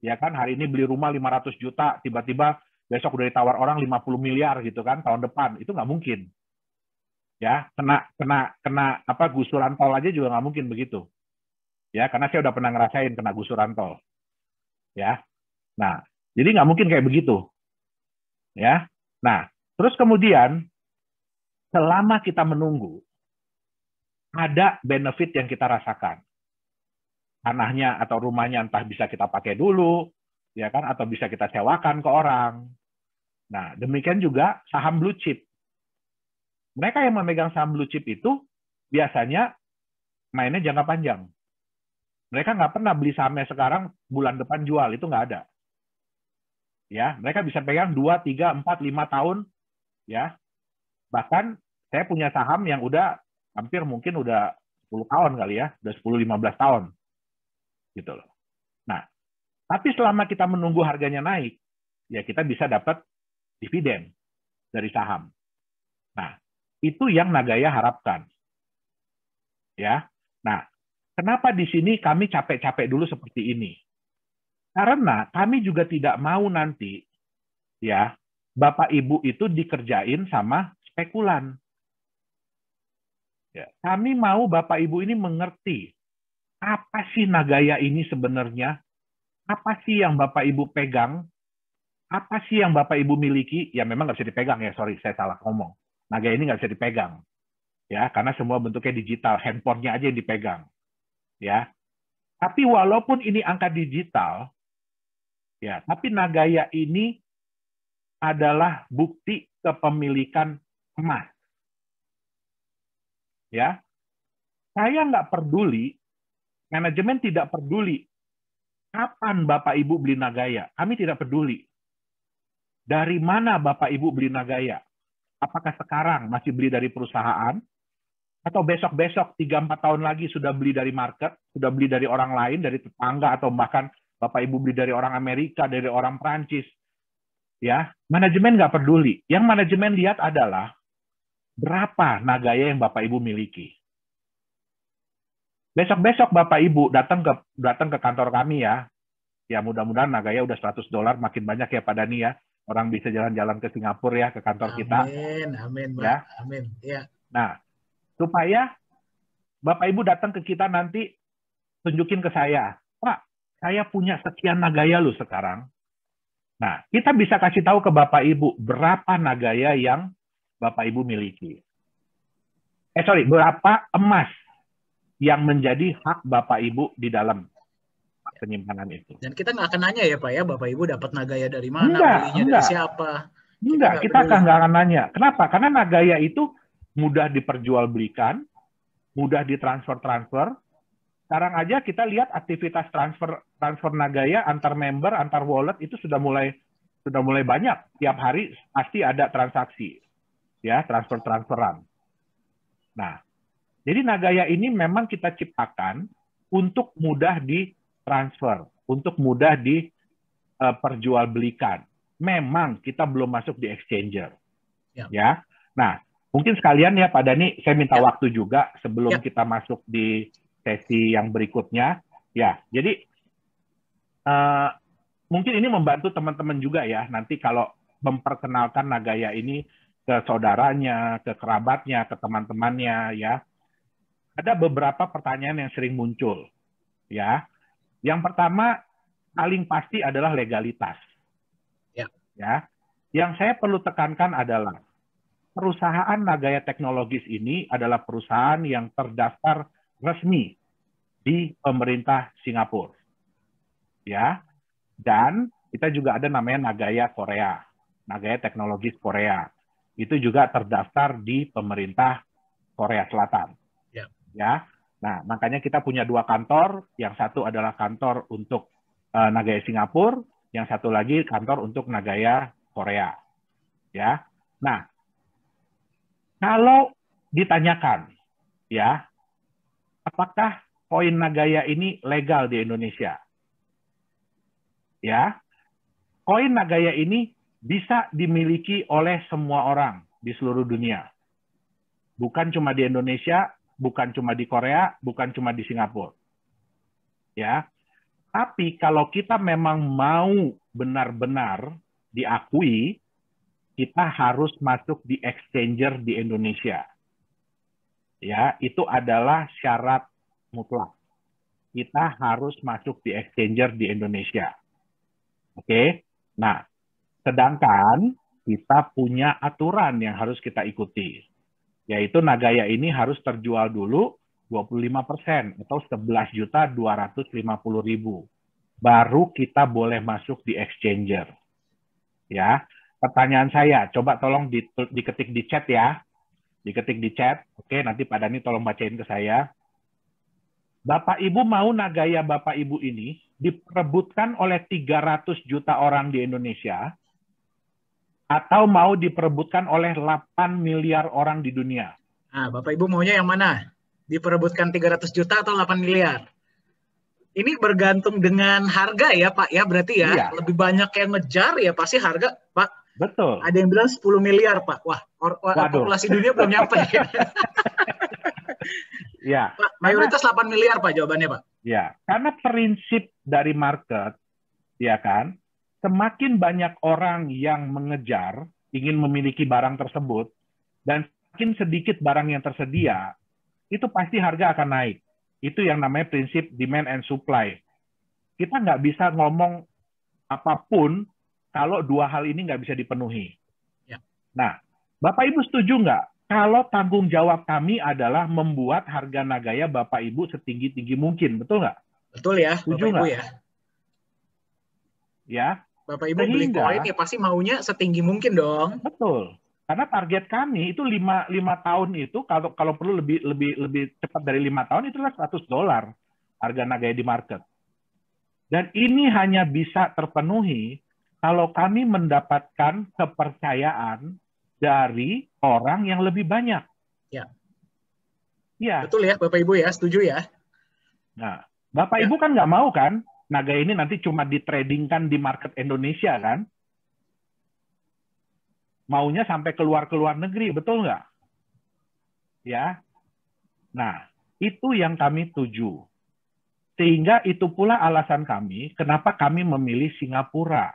Speaker 2: Ya kan, hari ini beli rumah 500 juta, tiba-tiba besok udah ditawar orang 50 miliar gitu kan, tahun depan. Itu nggak mungkin. Ya, kena gusuran tol aja juga nggak mungkin begitu. Ya, karena saya udah pernah ngerasain kena gusuran tol. Ya. Nah, jadi nggak mungkin kayak begitu. Ya. Nah, terus kemudian selama kita menunggu, ada benefit yang kita rasakan. Tanahnya atau rumahnya entah bisa kita pakai dulu, ya kan, atau bisa kita sewakan ke orang. Nah, demikian juga saham blue chip. Mereka yang memegang saham blue chip itu biasanya mainnya jangka panjang. Mereka nggak pernah beli sahamnya sekarang, bulan depan jual, itu nggak ada. Ya, mereka bisa pegang 2, 3, 4, 5 tahun. Ya, bahkan saya punya saham yang udah hampir mungkin udah 10 tahun kali ya, udah 10-15 tahun. Gitu loh. Nah, tapi selama kita menunggu harganya naik, ya kita bisa dapat dividen dari saham. Nah, itu yang Nagaya harapkan. Ya. Nah, kenapa di sini kami capek-capek dulu seperti ini? Karena kami juga tidak mau nanti ya Bapak Ibu itu dikerjain sama spekulan. Ya, kami mau Bapak Ibu ini mengerti apa sih Nagaya ini sebenarnya? Apa sih yang Bapak Ibu pegang? Apa sih yang Bapak Ibu miliki? Ya memang nggak bisa dipegang ya, sorry saya salah ngomong. Nagaya ini nggak bisa dipegang. Ya, karena semua bentuknya digital, handphonenya aja yang dipegang. Ya. Tapi walaupun ini angka digital, ya, tapi Nagaya ini adalah bukti kepemilikan emas. Ya. Saya nggak peduli, manajemen tidak peduli kapan Bapak Ibu beli Nagaya. Kami tidak peduli. Dari mana Bapak Ibu beli Nagaya? Apakah sekarang masih beli dari perusahaan? Atau besok-besok 3-4 tahun lagi sudah beli dari market, sudah beli dari orang lain, dari tetangga, atau bahkan Bapak Ibu beli dari orang Amerika, dari orang Prancis. Ya, manajemen nggak peduli. Yang manajemen lihat adalah berapa Nagaya yang Bapak Ibu miliki. Besok-besok Bapak Ibu datang ke kantor kami ya. Ya mudah-mudahan Nagaya udah $100 makin banyak ya Pak Dani ya. Orang bisa jalan-jalan ke Singapura ya, ke kantor kita.
Speaker 1: Amin, Pak.
Speaker 2: Ya.
Speaker 1: Amin. Ya.
Speaker 2: Nah, supaya Bapak Ibu datang ke kita nanti tunjukin ke saya, Pak, saya punya sekian Nagaya loh sekarang. Nah, kita bisa kasih tahu ke Bapak Ibu berapa Nagaya yang Bapak Ibu miliki. Berapa emas yang menjadi hak Bapak Ibu di dalam penyimpanan itu.
Speaker 1: Dan kita nggak akan nanya ya Pak ya, Bapak Ibu dapat Nagaya dari mana, belinya dari siapa.
Speaker 2: Kita nggak akan nanya. Kenapa? Karena Nagaya itu mudah diperjualbelikan, mudah ditransfer. Sekarang aja kita lihat aktivitas transfer Nagaya antar member, antar wallet itu sudah mulai banyak. Tiap hari pasti ada transaksi, ya transferan. Nah, jadi Nagaya ini memang kita ciptakan untuk mudah ditransfer, untuk mudah diperjualbelikan. Memang kita belum masuk di exchanger. Ya. Nah, mungkin sekalian ya Pak Dhani, saya minta waktu juga sebelum kita masuk di sesi yang berikutnya. Ya, jadi mungkin ini membantu teman-teman juga ya, nanti kalau memperkenalkan Nagaya ini ke saudaranya, ke kerabatnya, ke teman-temannya ya. Ada beberapa pertanyaan yang sering muncul ya. Yang pertama paling pasti adalah legalitas. Ya. Yang saya perlu tekankan adalah perusahaan Nagaya Technologies ini adalah perusahaan yang terdaftar resmi di pemerintah Singapura. Ya. Dan kita juga ada namanya Nagaya Korea, Nagaya Technologies Korea. Itu juga terdaftar di pemerintah Korea Selatan. Ya. Nah, makanya kita punya 2 kantor, yang satu adalah kantor untuk Nagaya Singapura, yang satu lagi kantor untuk Nagaya Korea. Ya. Nah, kalau ditanyakan ya, apakah koin Nagaya ini legal di Indonesia? Ya. Koin Nagaya ini bisa dimiliki oleh semua orang di seluruh dunia. Bukan cuma di Indonesia, bukan cuma di Korea, bukan cuma di Singapura. Ya. Tapi kalau kita memang mau benar-benar diakui, kita harus masuk di exchanger di Indonesia. Ya, itu adalah syarat mutlak. Kita harus masuk di exchanger di Indonesia. Oke. Nah, sedangkan kita punya aturan yang harus kita ikuti. Yaitu Nagaya ini harus terjual dulu 25% atau 11.250.000. Baru kita boleh masuk di exchanger. Ya. Pertanyaan saya, coba tolong diketik di chat ya. Diketik di chat. Oke, nanti Pak Dhani tolong bacain ke saya. Bapak Ibu mau Nagaya Bapak Ibu ini diperebutkan oleh 300 juta orang di Indonesia atau mau diperebutkan oleh 8 miliar orang di dunia?
Speaker 1: Nah, Bapak Ibu maunya yang mana? Diperebutkan 300 juta atau 8 miliar? Ini bergantung dengan harga ya Pak ya, berarti ya. Iya. Lebih banyak yang ngejar ya pasti harga Pak.
Speaker 2: Betul.
Speaker 1: Ada yang bilang 10 miliar Pak. Wah, populasi dunia belum nyampe.
Speaker 2: Ya.
Speaker 1: Pak, mayoritas 8 miliar Pak jawabannya Pak.
Speaker 2: Ya, karena prinsip dari market, ya kan, semakin banyak orang yang mengejar, ingin memiliki barang tersebut, dan semakin sedikit barang yang tersedia, itu pasti harga akan naik. Itu yang namanya prinsip demand and supply. Kita nggak bisa ngomong apapun kalau 2 hal ini nggak bisa dipenuhi. Ya. Nah, Bapak Ibu setuju nggak? Kalau tanggung jawab kami adalah membuat harga Nagaya Bapak Ibu setinggi-tinggi mungkin, betul nggak?
Speaker 1: Betul ya,
Speaker 2: setuju
Speaker 1: Bapak Ibu
Speaker 2: nggak?
Speaker 1: ya.
Speaker 2: Ya.
Speaker 1: Bapak Ibu beli koin ya pasti maunya setinggi mungkin dong.
Speaker 2: Betul. Karena target kami itu 5 tahun itu kalau perlu lebih cepat dari 5 tahun itulah $100 harga Nagaya di market. Dan ini hanya bisa terpenuhi kalau kami mendapatkan kepercayaan dari orang yang lebih banyak.
Speaker 1: Ya.
Speaker 2: Ya.
Speaker 1: Betul ya Bapak Ibu ya, setuju ya.
Speaker 2: Nah, Bapak Ibu kan nggak mau kan Nagaya ini nanti cuma ditradingkan di market Indonesia kan? Maunya sampai keluar negeri, betul nggak? Ya. Nah, itu yang kami tuju. Sehingga itu pula alasan kami kenapa kami memilih Singapura.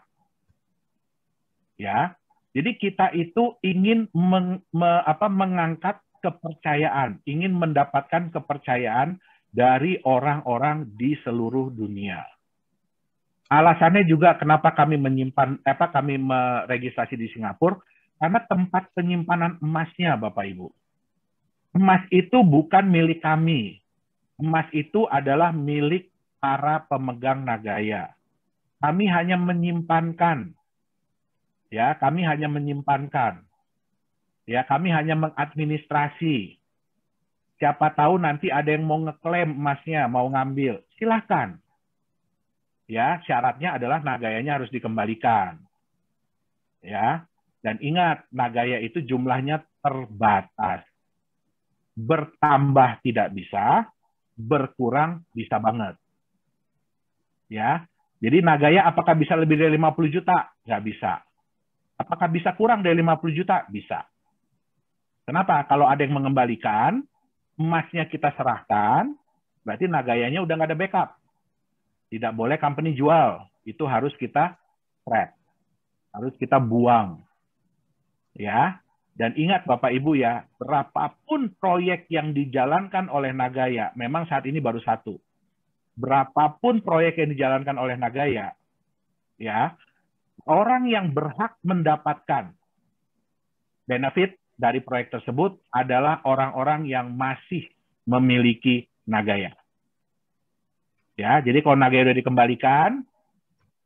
Speaker 2: Ya. Jadi kita itu ingin mengangkat kepercayaan, ingin mendapatkan kepercayaan dari orang-orang di seluruh dunia. Alasannya juga kenapa kami kami meregistrasi di Singapura, karena tempat penyimpanan emasnya, Bapak Ibu. Emas itu bukan milik kami. Emas itu adalah milik para pemegang Nagaya. Kami hanya menyimpankan. Ya, kami hanya menyimpankan. Ya, kami hanya mengadministrasi. Siapa tahu nanti ada yang mau ngeklaim emasnya, mau ngambil. Silahkan. Ya, syaratnya adalah Nagayanya harus dikembalikan. Ya. Dan ingat, Nagaya itu jumlahnya terbatas. Bertambah tidak bisa, berkurang bisa banget. Ya. Jadi Nagaya apakah bisa lebih dari 50 juta? Nggak bisa. Apakah bisa kurang dari 50 juta? Bisa. Kenapa? Kalau ada yang mengembalikan, emasnya kita serahkan, berarti Nagayanya udah nggak ada backup. Tidak boleh company jual. Itu harus kita trap. Harus kita buang. Ya. Dan ingat Bapak Ibu ya, berapapun proyek yang dijalankan oleh Nagaya, memang saat ini baru satu. Berapapun proyek yang dijalankan oleh Nagaya, ya, orang yang berhak mendapatkan benefit dari proyek tersebut adalah orang-orang yang masih memiliki Nagaya. Ya, jadi kalau Nagaya sudah dikembalikan,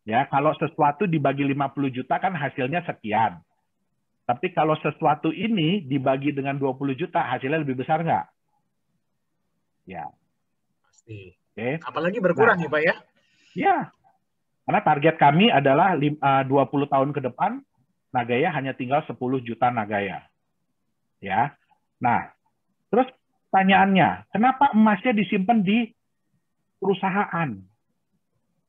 Speaker 2: ya, kalau sesuatu dibagi 50 juta kan hasilnya sekian. Tapi kalau sesuatu ini dibagi dengan 20 juta, hasilnya lebih besar nggak? Ya.
Speaker 1: Pasti.
Speaker 2: Oke.
Speaker 1: Apalagi berkurang ya Pak ya?
Speaker 2: Ya, karena target kami adalah 20 tahun ke depan, Nagaya hanya tinggal 10 juta Nagaya. Ya. Nah, terus pertanyaannya, kenapa emasnya disimpan di perusahaan?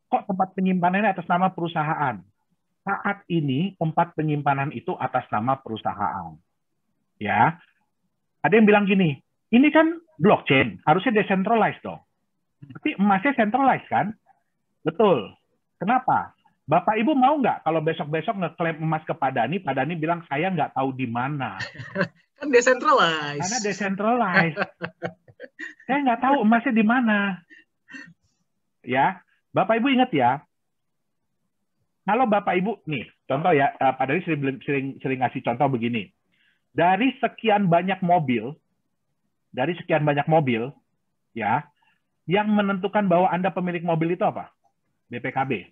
Speaker 2: Kok tempat penyimpanannya atas nama perusahaan? Saat ini tempat penyimpanan itu atas nama perusahaan. Ya. Ada yang bilang gini, ini kan blockchain, harusnya decentralized dong. Tapi emasnya centralized kan? Betul. Kenapa? Bapak Ibu mau nggak kalau besok-besok ngeklaim emas ke Pak Dhani bilang saya nggak tahu di mana.
Speaker 1: Kan decentralized.
Speaker 2: Karena decentralized. Saya nggak tahu emasnya di mana. Ya, Bapak Ibu ingat ya, kalau Bapak Ibu, nih, contoh ya, Pak Dhani sering ngasih contoh begini. Dari sekian banyak mobil, ya, yang menentukan bahwa Anda pemilik mobil itu apa? BPKB.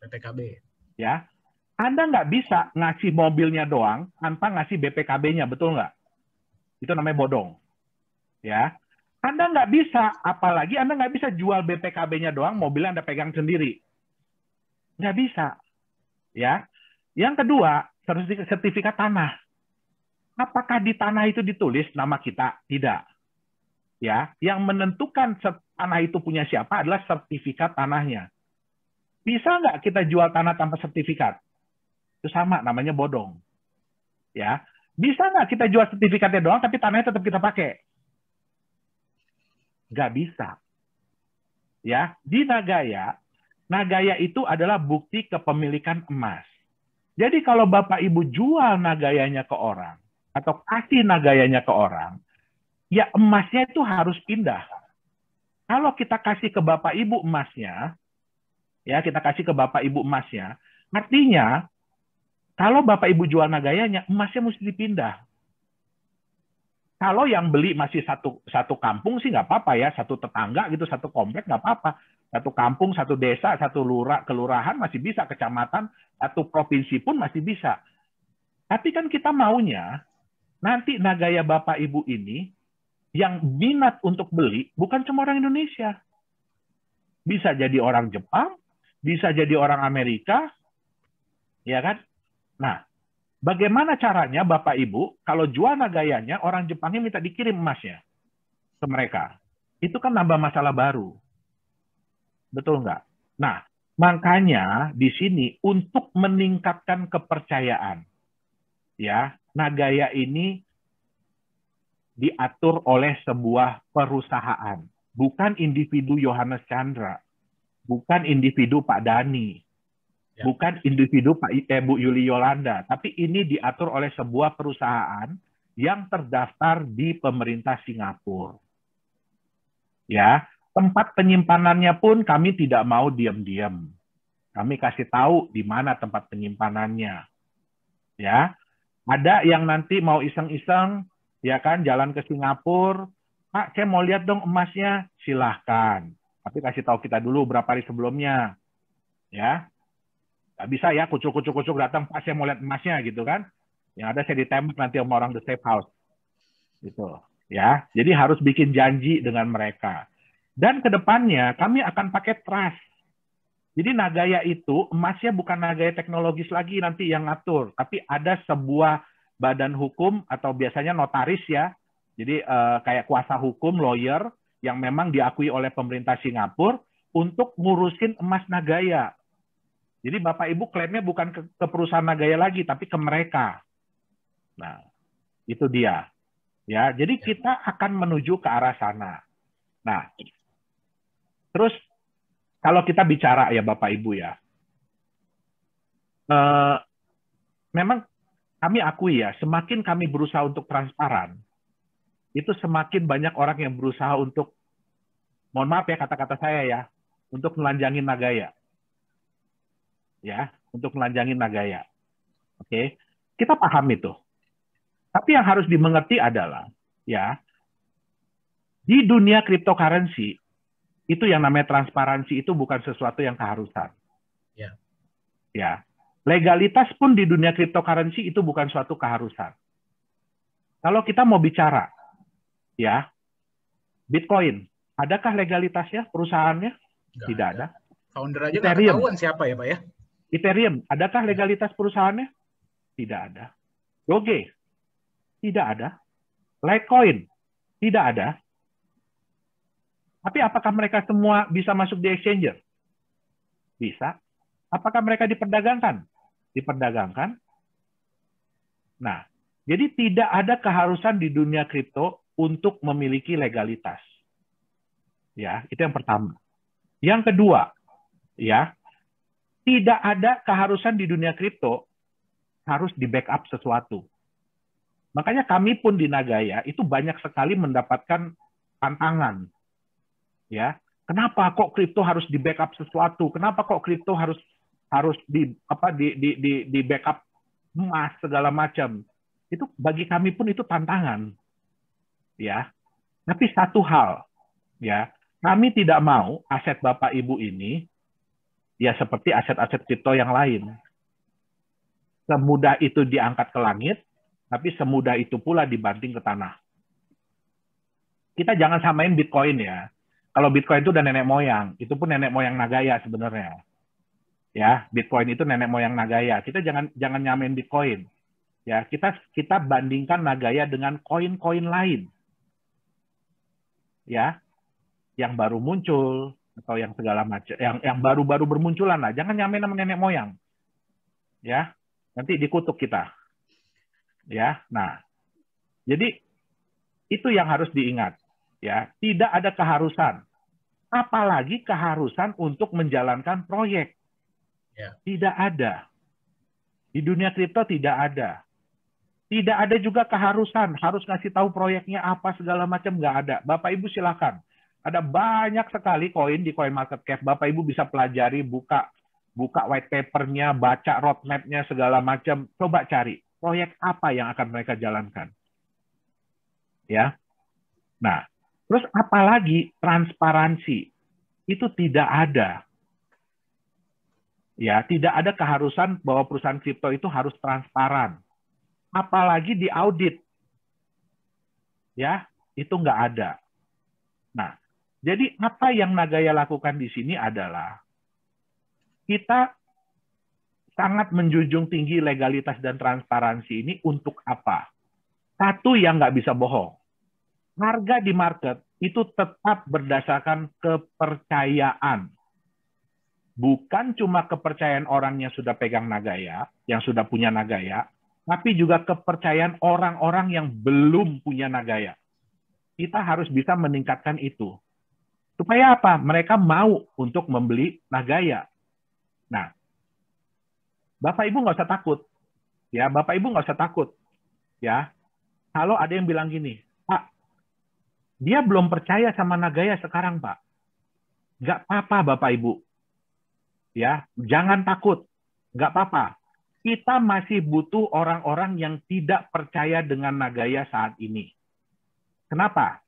Speaker 2: Ya, Anda nggak bisa ngasih mobilnya doang tanpa ngasih BPKB-nya, betul nggak? Itu namanya bodong. Ya, Anda nggak bisa, apalagi Anda nggak bisa jual BPKB-nya doang, mobilnya Anda pegang sendiri. Nggak bisa. Ya, yang kedua, sertifikat tanah. Apakah di tanah itu ditulis nama kita? Tidak. Ya, yang menentukan tanah itu punya siapa adalah sertifikat tanahnya. Bisa nggak kita jual tanah tanpa sertifikat? Itu sama, namanya bodong. Ya, bisa nggak kita jual sertifikatnya doang, tapi tanahnya tetap kita pakai? Nggak bisa. Ya, di Nagaya itu adalah bukti kepemilikan emas. Jadi kalau Bapak Ibu jual Nagayanya ke orang, atau kasih Nagayanya ke orang, ya emasnya itu harus pindah. Kalau kita kasih ke Bapak Ibu emasnya, ya kita kasih ke Bapak Ibu emasnya, artinya kalau Bapak Ibu jual Nagayanya, emasnya mesti dipindah. Kalau yang beli masih satu kampung sih nggak apa-apa ya, satu tetangga gitu, satu komplek nggak apa-apa. Satu kampung, satu desa, satu kelurahan masih bisa, kecamatan, satu provinsi pun masih bisa. Tapi kan kita maunya nanti Nagaya Bapak Ibu ini yang minat untuk beli bukan cuma orang Indonesia. Bisa jadi orang Jepang, bisa jadi orang Amerika, ya kan? Nah, bagaimana caranya Bapak Ibu kalau jual Nagayanya, orang Jepangnya minta dikirim emasnya ke mereka? Itu kan nambah masalah baru. Betul nggak? Nah, makanya di sini untuk meningkatkan kepercayaan, ya, Nagaya ini diatur oleh sebuah perusahaan, bukan individu Yohanes Chandra, bukan individu Pak Dhani, bukan individu Bu Yuli Yolanda, tapi ini diatur oleh sebuah perusahaan yang terdaftar di pemerintah Singapura. Ya, tempat penyimpanannya pun kami tidak mau diam-diam. Kami kasih tahu di mana tempat penyimpanannya. Ya, ada yang nanti mau iseng-iseng, ya kan, jalan ke Singapura, Pak, saya mau lihat dong emasnya, silahkan. Tapi kasih tahu kita dulu berapa hari sebelumnya. Ya, nggak bisa ya, kucuk-kucuk datang, Pak, saya mau lihat emasnya, gitu kan. Yang ada saya ditembak nanti sama orang The Safe House. Gitu. Ya, jadi harus bikin janji dengan mereka. Dan kedepannya kami akan pakai trust. Jadi Nagaya itu emasnya bukan Nagaya teknologis lagi nanti yang ngatur, tapi ada sebuah badan hukum atau biasanya notaris ya. Jadi kayak kuasa hukum, lawyer yang memang diakui oleh pemerintah Singapura untuk ngurusin emas Nagaya. Jadi Bapak Ibu klaimnya bukan ke perusahaan Nagaya lagi, tapi ke mereka. Nah, itu dia. Ya, jadi kita akan menuju ke arah sana. Nah, terus kalau kita bicara ya Bapak Ibu ya, memang kami akui ya, semakin kami berusaha untuk transparan, itu semakin banyak orang yang berusaha untuk, mohon maaf ya kata-kata saya ya, untuk melanjangin Nagaya. Ya, untuk melanjangin Nagaya. Oke, kita paham itu. Tapi yang harus dimengerti adalah, ya, di dunia cryptocurrency, itu yang namanya transparansi itu bukan sesuatu yang keharusan.
Speaker 1: Ya.
Speaker 2: Ya, legalitas pun di dunia cryptocurrency itu bukan suatu keharusan. Kalau kita mau bicara, ya, Bitcoin, adakah legalitasnya perusahaannya? Tidak ada.
Speaker 1: Founder aja nggak ketahuan siapa ya Pak ya?
Speaker 2: Ethereum, adakah legalitas perusahaannya? Tidak ada. Doge, tidak ada. Litecoin, tidak ada. Tapi apakah mereka semua bisa masuk di exchanger? Bisa. Apakah mereka diperdagangkan? Diperdagangkan. Nah, jadi tidak ada keharusan di dunia kripto untuk memiliki legalitas. Ya, itu yang pertama. Yang kedua, ya, tidak ada keharusan di dunia kripto harus di backup sesuatu. Makanya kami pun di Nagaya itu banyak sekali mendapatkan tantangan. Ya, kenapa kok kripto harus di backup sesuatu? Kenapa kok kripto harus di backup emas segala macam? Itu bagi kami pun itu tantangan. Ya. Tapi satu hal, ya, kami tidak mau aset Bapak Ibu ini ya seperti aset-aset kripto yang lain. Semudah itu diangkat ke langit, tapi semudah itu pula dibanting ke tanah. Kita jangan samain Bitcoin ya. Kalau Bitcoin itu udah nenek moyang, itu pun nenek moyang Nagaya sebenarnya. Ya, Bitcoin itu nenek moyang Nagaya. Kita jangan nyamain Bitcoin. Ya, kita bandingkan Nagaya dengan koin-koin lain. Ya, yang baru muncul atau yang segala macam, yang baru-baru bermunculan lah. Jangan nyamain sama nenek moyang. Ya, nanti dikutuk kita. Ya, nah, jadi itu yang harus diingat. Ya, tidak ada keharusan, apalagi keharusan untuk menjalankan proyek. Ya. Tidak ada. Di dunia kripto tidak ada. Tidak ada juga keharusan harus ngasih tahu proyeknya apa segala macam, nggak ada. Bapak Ibu silakan. Ada banyak sekali koin di CoinMarketCap. Bapak Ibu bisa pelajari, buka white paper-nya, baca roadmap-nya segala macam. Coba cari proyek apa yang akan mereka jalankan. Ya. Nah, terus apalagi transparansi itu tidak ada. Ya, tidak ada keharusan bahwa perusahaan kripto itu harus transparan. Apalagi di audit. Ya, itu nggak ada. Nah, jadi apa yang Nagaya lakukan di sini adalah kita sangat menjunjung tinggi legalitas dan transparansi ini untuk apa? Satu, yang nggak bisa bohong. Harga di market itu tetap berdasarkan kepercayaan. Bukan cuma kepercayaan orang yang sudah pegang Nagaya, yang sudah punya Nagaya, tapi juga kepercayaan orang-orang yang belum punya Nagaya. Kita harus bisa meningkatkan itu. Supaya apa? Mereka mau untuk membeli Nagaya. Nah, Bapak Ibu nggak usah takut. Ya, Bapak Ibu nggak usah takut. Ya, kalau ada yang bilang gini, Pak, dia belum percaya sama Nagaya sekarang, Pak. Nggak apa-apa, Bapak Ibu. Ya, jangan takut. Nggak apa-apa. Kita masih butuh orang-orang yang tidak percaya dengan Nagaya saat ini. Kenapa?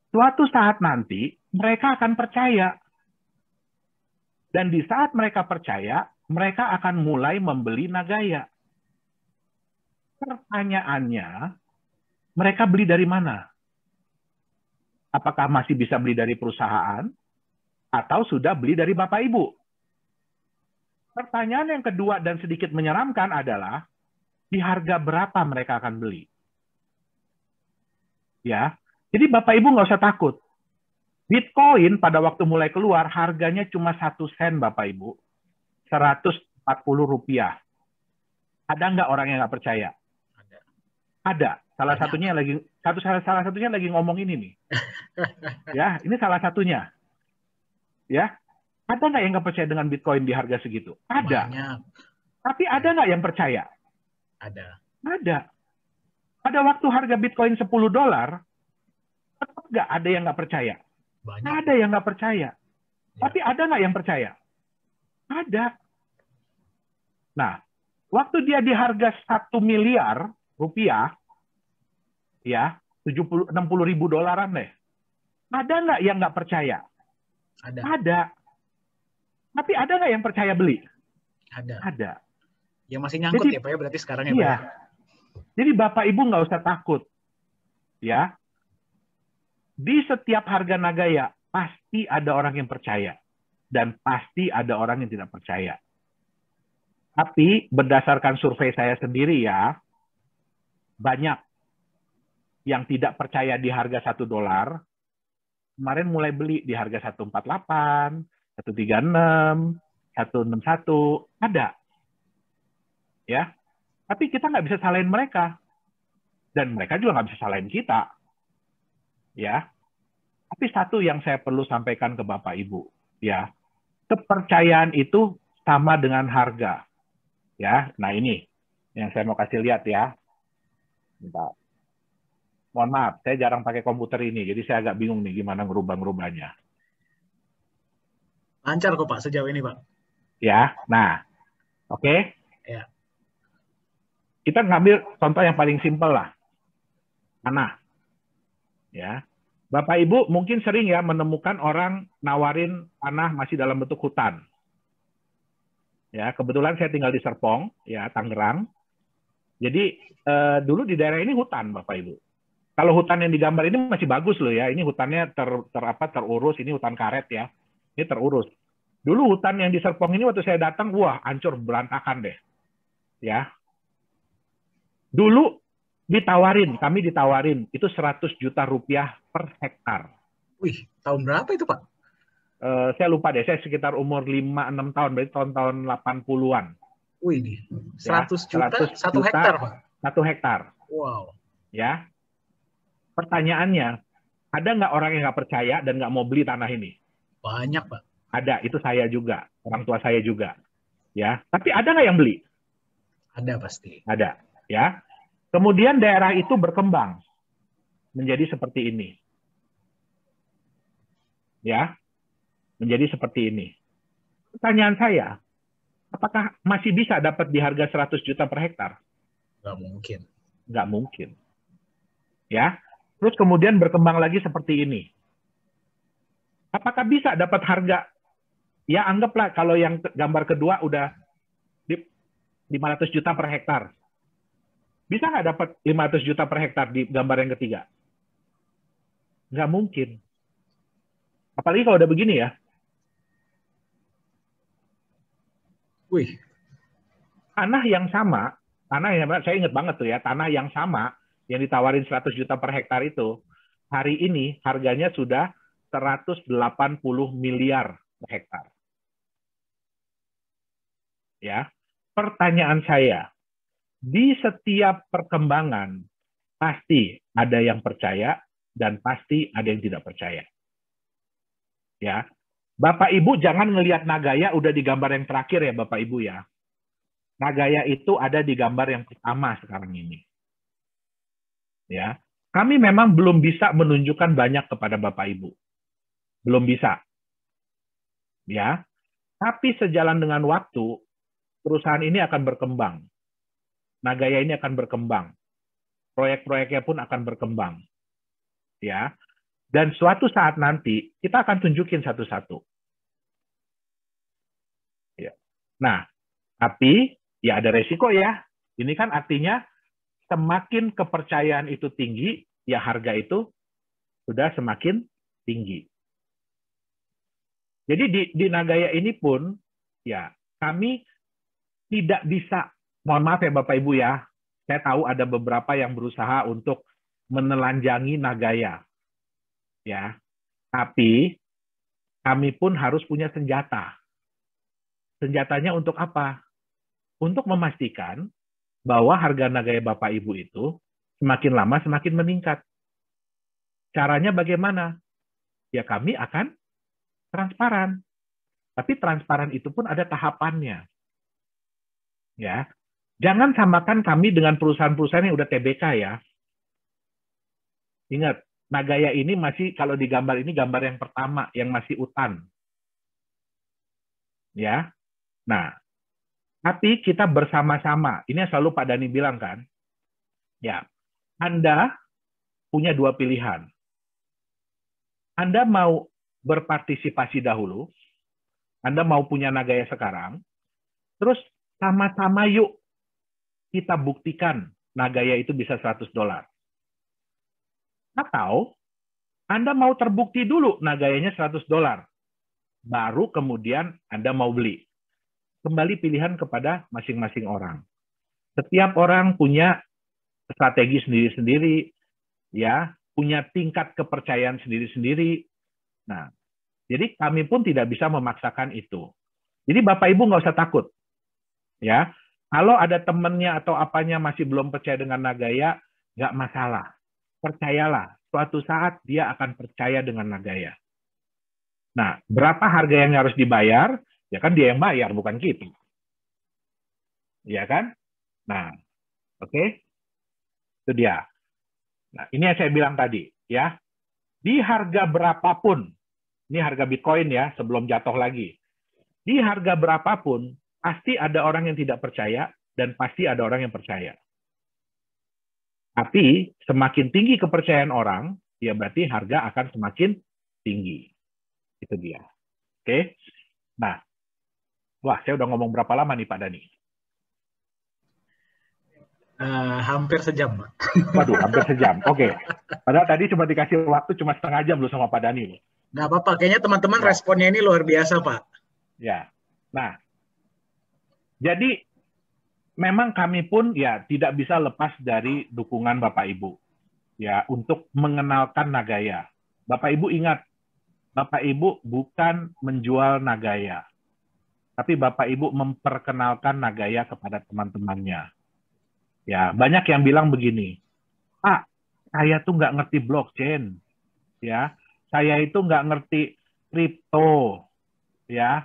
Speaker 2: Suatu saat nanti, mereka akan percaya. Dan di saat mereka percaya, mereka akan mulai membeli Nagaya. Pertanyaannya, mereka beli dari mana? Apakah masih bisa beli dari perusahaan? Atau sudah beli dari Bapak Ibu? Pertanyaan yang kedua dan sedikit menyeramkan adalah, di harga berapa mereka akan beli? Ya, jadi Bapak Ibu nggak usah takut. Bitcoin pada waktu mulai keluar harganya cuma 1 sen, Bapak Ibu. 140 rupiah. Ada nggak orang yang nggak percaya?
Speaker 1: Ada.
Speaker 2: Ada. Salah
Speaker 1: Banyak.
Speaker 2: satunya lagi ngomong ini nih. Ya, ini salah satunya. Ya, ada nggak yang nggak percaya dengan Bitcoin di harga segitu? Ada.
Speaker 1: Banyak.
Speaker 2: Tapi ada nggak yang percaya?
Speaker 1: Ada.
Speaker 2: Ada. Pada waktu harga Bitcoin $10, tetap nggak ada yang nggak percaya?
Speaker 1: Banyak.
Speaker 2: Ada yang nggak percaya.
Speaker 1: Ya.
Speaker 2: Tapi ada nggak yang percaya? Ada. Nah, waktu dia di harga 1 miliar rupiah, ya, 60 ribu dolaran deh. Ada nggak yang nggak percaya?
Speaker 1: Ada.
Speaker 2: Ada. Tapi ada nggak yang percaya beli?
Speaker 1: Ada.
Speaker 2: Ada.
Speaker 1: Ya masih nyangkut
Speaker 2: Jadi,
Speaker 1: ya Pak ya berarti sekarang ya Pak
Speaker 2: iya.
Speaker 1: ya?
Speaker 2: Jadi Bapak Ibu nggak usah takut. Ya. Di setiap harga Nagaya, pasti ada orang yang percaya. Dan pasti ada orang yang tidak percaya. Tapi berdasarkan survei saya sendiri ya, banyak yang tidak percaya di harga $1, kemarin mulai beli di harga 148, 136, 161, ada. Ya. Tapi kita nggak bisa salahin mereka. Dan mereka juga nggak bisa salahin kita. Ya. Tapi satu yang saya perlu sampaikan ke Bapak Ibu, ya. Kepercayaan itu sama dengan harga. Ya. Nah, ini yang saya mau kasih lihat ya. Bentar. Mohon maaf, saya jarang pakai komputer ini, jadi saya agak bingung nih gimana ngerubah-ngerubahnya.
Speaker 1: Lancar kok Pak sejauh ini Pak.
Speaker 2: Ya, nah, oke.
Speaker 1: Ya.
Speaker 2: Kita ngambil contoh yang paling simpel lah. Tanah. Ya. Bapak Ibu mungkin sering ya menemukan orang nawarin tanah masih dalam bentuk hutan. Ya, kebetulan saya tinggal di Serpong, ya, Tangerang. Jadi dulu di daerah ini hutan, Bapak Ibu. Kalau hutan yang digambar ini masih bagus loh ya. Ini hutannya terurus, ini hutan karet ya. Ini terurus. Dulu hutan yang di Serpong ini waktu saya datang, wah, hancur berantakan deh. Ya. Dulu kami ditawarin itu 100 juta rupiah per hektar.
Speaker 1: Wih, tahun berapa itu Pak?
Speaker 2: Saya lupa deh, saya sekitar umur 5-6 tahun, berarti tahun-tahun 80-an.
Speaker 1: Wih, nih, 100 juta, 1 hektar Pak?
Speaker 2: 1 hektar.
Speaker 1: Wow.
Speaker 2: Ya. Pertanyaannya, ada nggak orang yang nggak percaya dan nggak mau beli tanah ini?
Speaker 1: Banyak Pak.
Speaker 2: Ada, itu saya juga, orang tua saya juga. Ya, tapi ada nggak yang beli?
Speaker 1: Ada pasti.
Speaker 2: Ada, ya. Kemudian daerah itu berkembang menjadi seperti ini. Ya. Menjadi seperti ini. Pertanyaan saya, apakah masih bisa dapat di harga 100 juta per hektar?
Speaker 1: Nggak mungkin.
Speaker 2: Nggak mungkin. Ya. Terus kemudian berkembang lagi seperti ini. Apakah bisa dapat harga? Ya, anggaplah kalau yang gambar kedua udah 500 juta per hektar. Bisa nggak dapat 500 juta per hektar di gambar yang ketiga? Nggak mungkin. Apalagi kalau udah begini ya.
Speaker 1: Wih.
Speaker 2: Tanah yang sama, saya ingat banget tuh ya, tanah yang sama yang ditawarin 100 juta per hektar itu, hari ini harganya sudah 180 miliar per hektar. Ya. Pertanyaan saya, di setiap perkembangan pasti ada yang percaya dan pasti ada yang tidak percaya. Ya. Bapak Ibu jangan ngelihat Nagaya udah di gambar yang terakhir ya Bapak Ibu ya. Nagaya itu ada di gambar yang pertama sekarang ini. Ya. Kami memang belum bisa menunjukkan banyak kepada Bapak Ibu. Belum bisa. Ya. Tapi sejalan dengan waktu, perusahaan ini akan berkembang. Nagaya ini akan berkembang. Proyek-proyeknya pun akan berkembang. Ya. Dan suatu saat nanti kita akan tunjukin satu-satu. Ya. Nah, tapi ya ada resiko ya. Ini kan artinya semakin kepercayaan itu tinggi, ya harga itu sudah semakin tinggi. Jadi di Nagaya ini pun ya kami tidak bisa, mohon maaf ya Bapak Ibu ya, saya tahu ada beberapa yang berusaha untuk menelanjangi Nagaya. Ya. Tapi kami pun harus punya senjata. Senjatanya untuk apa? Untuk memastikan bahwa harga Nagaya Bapak Ibu itu semakin lama semakin meningkat. Caranya bagaimana? Ya kami akan transparan. Tapi transparan itu pun ada tahapannya. Ya, jangan samakan kami dengan perusahaan-perusahaan yang udah TBK ya. Ingat, Nagaya ini masih, kalau di gambar ini gambar yang pertama, yang masih utan. Ya, nah, tapi kita bersama-sama. Ini yang selalu Pak Dhani bilang kan. Ya, Anda punya dua pilihan. Anda mau berpartisipasi dahulu, Anda mau punya Nagaya sekarang, terus sama-sama yuk kita buktikan Nagaya itu bisa $100. Atau Anda mau terbukti dulu Nagayanya $100, baru kemudian Anda mau beli. Kembali pilihan kepada masing-masing orang. Setiap orang punya strategi sendiri-sendiri, ya, punya tingkat kepercayaan sendiri-sendiri. Nah, jadi kami pun tidak bisa memaksakan itu. Jadi Bapak Ibu nggak usah takut, ya. Kalau ada temannya atau apanya masih belum percaya dengan Nagaya, nggak masalah. Percayalah, suatu saat dia akan percaya dengan Nagaya. Nah, berapa harga yang harus dibayar? Ya kan dia yang bayar, bukan kita. Ya kan? Nah, oke. Itu dia. Nah, ini yang saya bilang tadi, ya. Di harga berapapun, ini harga Bitcoin ya, sebelum jatuh lagi. Di harga berapapun, pasti ada orang yang tidak percaya dan pasti ada orang yang percaya. Tapi semakin tinggi kepercayaan orang, ya berarti harga akan semakin tinggi. Itu dia. Oke. Nah, wah, saya udah ngomong berapa lama nih Pak Dhani?
Speaker 1: Hampir sejam, Pak.
Speaker 2: Waduh, hampir sejam. Oke. Padahal tadi cuma dikasih waktu cuma setengah jam loh sama Pak Dhani.
Speaker 1: Nggak apa-apa, kayaknya teman-teman
Speaker 2: Ya.
Speaker 1: responnya ini luar biasa, Pak.
Speaker 2: Ya. Nah, jadi memang kami pun ya tidak bisa lepas dari dukungan Bapak Ibu ya untuk mengenalkan Nagaya. Bapak Ibu ingat, Bapak Ibu bukan menjual Nagaya, tapi Bapak Ibu memperkenalkan Nagaya kepada teman-temannya. Ya, banyak yang bilang begini, Pak, saya tuh nggak ngerti blockchain, ya, saya itu nggak ngerti kripto, ya.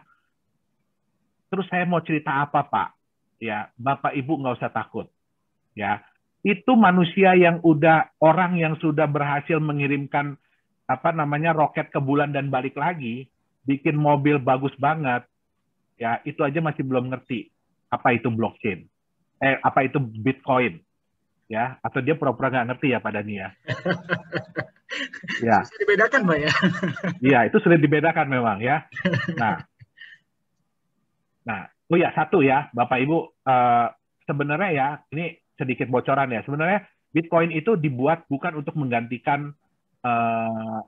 Speaker 2: Terus saya mau cerita apa, Pak? Ya, Bapak Ibu nggak usah takut, ya. Itu manusia yang udah orang yang sudah berhasil mengirimkan apa namanya roket ke bulan dan balik lagi, bikin mobil bagus banget, ya itu aja masih belum ngerti apa itu blockchain, apa itu Bitcoin, ya atau dia pura-pura nggak ngerti ya Pak Dhani ya. Ya.
Speaker 1: Susah dibedakan, Pak ya.
Speaker 2: Iya itu sulit dibedakan memang ya. Nah, oh ya satu ya Bapak Ibu sebenarnya ya ini sedikit bocoran ya sebenarnya Bitcoin itu dibuat bukan untuk menggantikan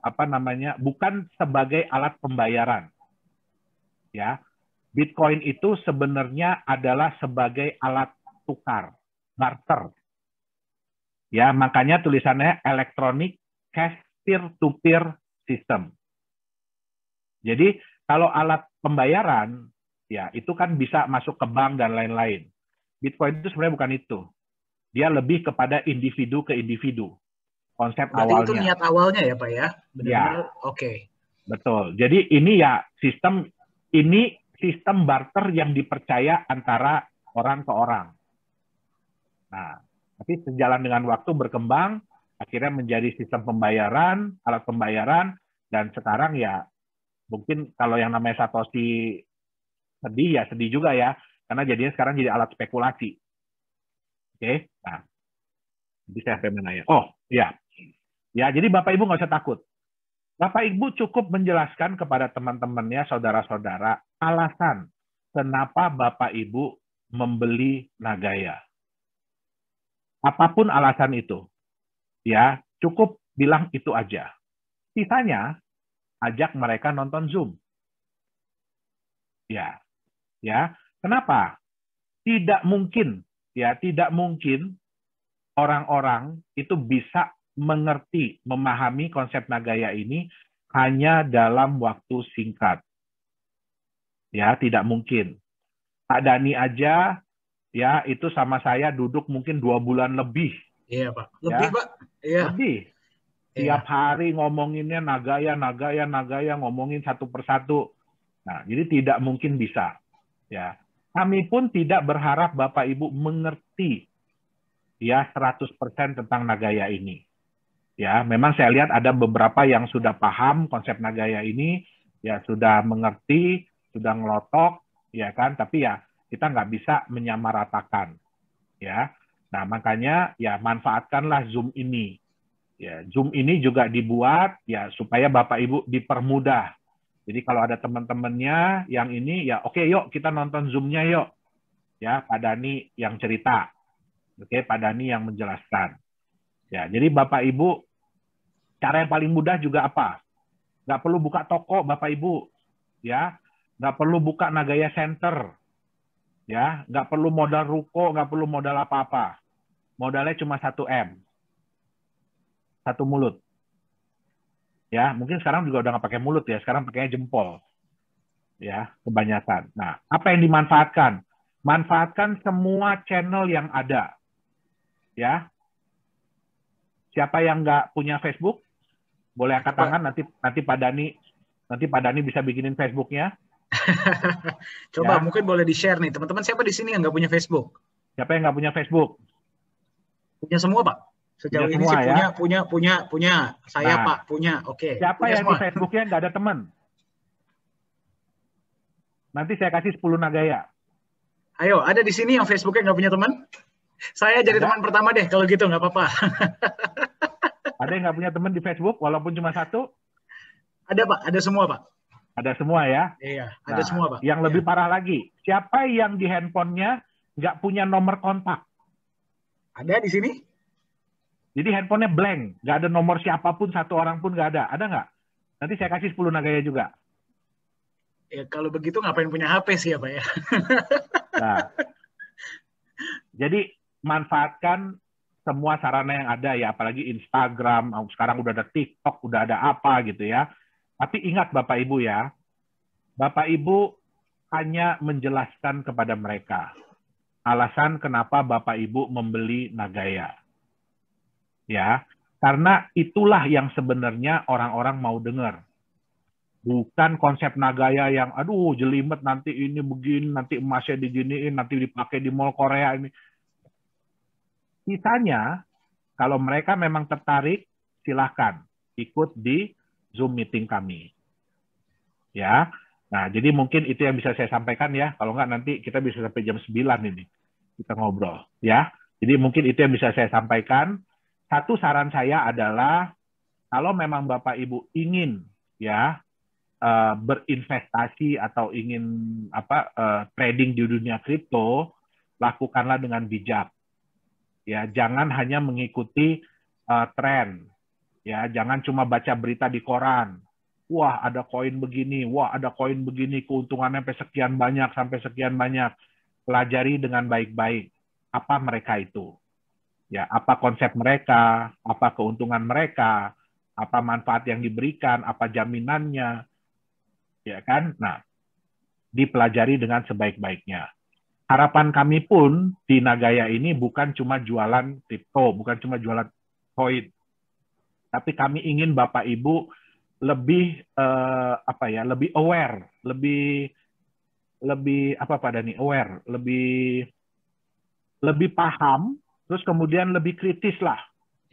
Speaker 2: apa namanya bukan sebagai alat pembayaran ya. Bitcoin itu sebenarnya adalah sebagai alat tukar, barter. Ya, makanya tulisannya electronic cash peer-to-peer system. Jadi, kalau alat pembayaran, ya itu kan bisa masuk ke bank dan lain-lain. Bitcoin itu sebenarnya bukan itu. Dia lebih kepada individu ke individu. Konsep
Speaker 1: Berarti
Speaker 2: awalnya.
Speaker 1: Itu niat awalnya ya, Pak ya? Benar-benar
Speaker 2: Ya.
Speaker 1: oke.
Speaker 2: Betul. Jadi ini ya sistem barter yang dipercaya antara orang ke orang. Nah, tapi sejalan dengan waktu berkembang, akhirnya menjadi sistem pembayaran, alat pembayaran, dan sekarang ya mungkin kalau yang namanya Satoshi sedih ya sedih juga ya, karena jadinya sekarang jadi alat spekulasi. Oke, nah, jadi saya sampai mana ya? Oh, ya, ya jadi Bapak Ibu nggak usah takut. Bapak Ibu cukup menjelaskan kepada teman-temannya, saudara-saudara, alasan kenapa Bapak Ibu membeli Nagaya. Apapun alasan itu, ya cukup bilang itu aja. Sisanya ajak mereka nonton Zoom. Ya, ya. Kenapa? Tidak mungkin, ya tidak mungkin orang-orang itu bisa mengerti, memahami konsep Nagaya ini hanya dalam waktu singkat. Ya, tidak mungkin. Pak Dani aja, ya itu sama saya duduk mungkin 2 bulan lebih.
Speaker 1: Iya, Pak. Lebih,
Speaker 2: Ya,
Speaker 1: Pak. Iya.
Speaker 2: lebih.
Speaker 1: Iya.
Speaker 2: Tiap hari ngomonginnya Nagaya, Nagaya, Nagaya, ngomongin satu persatu. Nah, jadi tidak mungkin bisa. Ya, kami pun tidak berharap Bapak Ibu mengerti ya 100% tentang Nagaya ini. Ya, memang saya lihat ada beberapa yang sudah paham konsep Nagaya ini, ya sudah mengerti, sudah ngelotok, ya kan. Tapi ya kita nggak bisa menyamaratakan, ya. Nah makanya ya manfaatkanlah Zoom ini. Ya, Zoom ini juga dibuat ya supaya Bapak Ibu dipermudah. Jadi kalau ada teman-temannya yang ini ya oke yuk kita nonton Zoom-nya yuk. Ya, Pak Dani yang cerita. Oke, Pak Dani yang menjelaskan. Ya, jadi Bapak Ibu cara yang paling mudah juga apa? Nggak perlu buka toko, Bapak Ibu. Ya, nggak perlu buka Nagaya Center. Ya, nggak perlu modal ruko, nggak perlu modal apa-apa. Modalnya cuma 1 M. 1 mulut. Ya, mungkin sekarang juga udah nggak pakai mulut ya, sekarang pakainya jempol. Ya, kebanyakan. Nah, apa yang dimanfaatkan? Manfaatkan semua channel yang ada. Ya, siapa yang nggak punya Facebook, boleh angkat tangan. Nanti Pak Dani bisa bikinin Facebooknya.
Speaker 1: Coba
Speaker 2: Ya.
Speaker 1: mungkin boleh di-share nih. Teman-teman siapa di sini yang nggak punya Facebook?
Speaker 2: Siapa yang nggak punya Facebook?
Speaker 1: Punya semua, Pak. Sejauh
Speaker 2: Punya
Speaker 1: ini
Speaker 2: semua,
Speaker 1: sih
Speaker 2: ya.
Speaker 1: punya. Saya,
Speaker 2: Nah,
Speaker 1: Pak, punya. Oke.
Speaker 2: siapa
Speaker 1: Punya
Speaker 2: yang
Speaker 1: semua.
Speaker 2: di Facebooknya nggak ada teman? Nanti saya kasih 10 Nagaya.
Speaker 1: Ayo, ada di sini yang Facebooknya nggak punya teman? Saya jadi
Speaker 2: Ada?
Speaker 1: teman pertama deh, kalau gitu nggak apa-apa.
Speaker 2: Ada yang nggak punya teman di Facebook, walaupun cuma 1?
Speaker 1: Ada, Pak. Ada semua, Pak.
Speaker 2: Ada semua, ya?
Speaker 1: Iya, ada
Speaker 2: Nah,
Speaker 1: semua, Pak.
Speaker 2: yang lebih
Speaker 1: Ya.
Speaker 2: parah lagi, siapa yang di handphonenya nggak punya nomor kontak?
Speaker 1: Ada di sini?
Speaker 2: Jadi handphonenya blank, nggak ada nomor siapapun, 1 orang pun nggak ada. Ada nggak? Nanti saya kasih 10 Nagaya juga.
Speaker 1: Ya, kalau begitu ngapain punya HP sih ya, Pak ya?
Speaker 2: Nah, jadi manfaatkan semua sarana yang ada ya, apalagi Instagram, sekarang udah ada TikTok, udah ada apa gitu ya. Tapi ingat Bapak Ibu ya, Bapak Ibu hanya menjelaskan kepada mereka alasan kenapa Bapak Ibu membeli Nagaya. Ya, karena itulah yang sebenarnya orang-orang mau dengar. Bukan konsep Nagaya yang aduh jelimet nanti ini begini, nanti emasnya diginiin, nanti dipakai di mall Korea ini. Sisanya kalau mereka memang tertarik, silahkan ikut di Zoom meeting kami. Ya, nah jadi mungkin itu yang bisa saya sampaikan ya. Kalau nggak nanti kita bisa sampai jam 9 ini kita ngobrol. Ya, jadi mungkin itu yang bisa saya sampaikan. Satu saran saya adalah kalau memang Bapak Ibu ingin ya berinvestasi atau ingin trading di dunia kripto, lakukanlah dengan bijak. Ya, jangan hanya mengikuti tren. Ya, jangan cuma baca berita di koran. Wah, ada koin begini, wah ada koin begini, keuntungannya sampai sekian banyak. Pelajari dengan baik-baik apa mereka itu. Ya, apa konsep mereka, apa keuntungan mereka, apa manfaat yang diberikan, apa jaminannya. Ya kan? Nah, dipelajari dengan sebaik-baiknya. Harapan kami pun di Nagaya ini bukan cuma jualan kripto, bukan cuma jualan koin, tapi kami ingin Bapak Ibu lebih lebih aware, lebih apa Pak Dani, aware, lebih paham, terus kemudian lebih kritis lah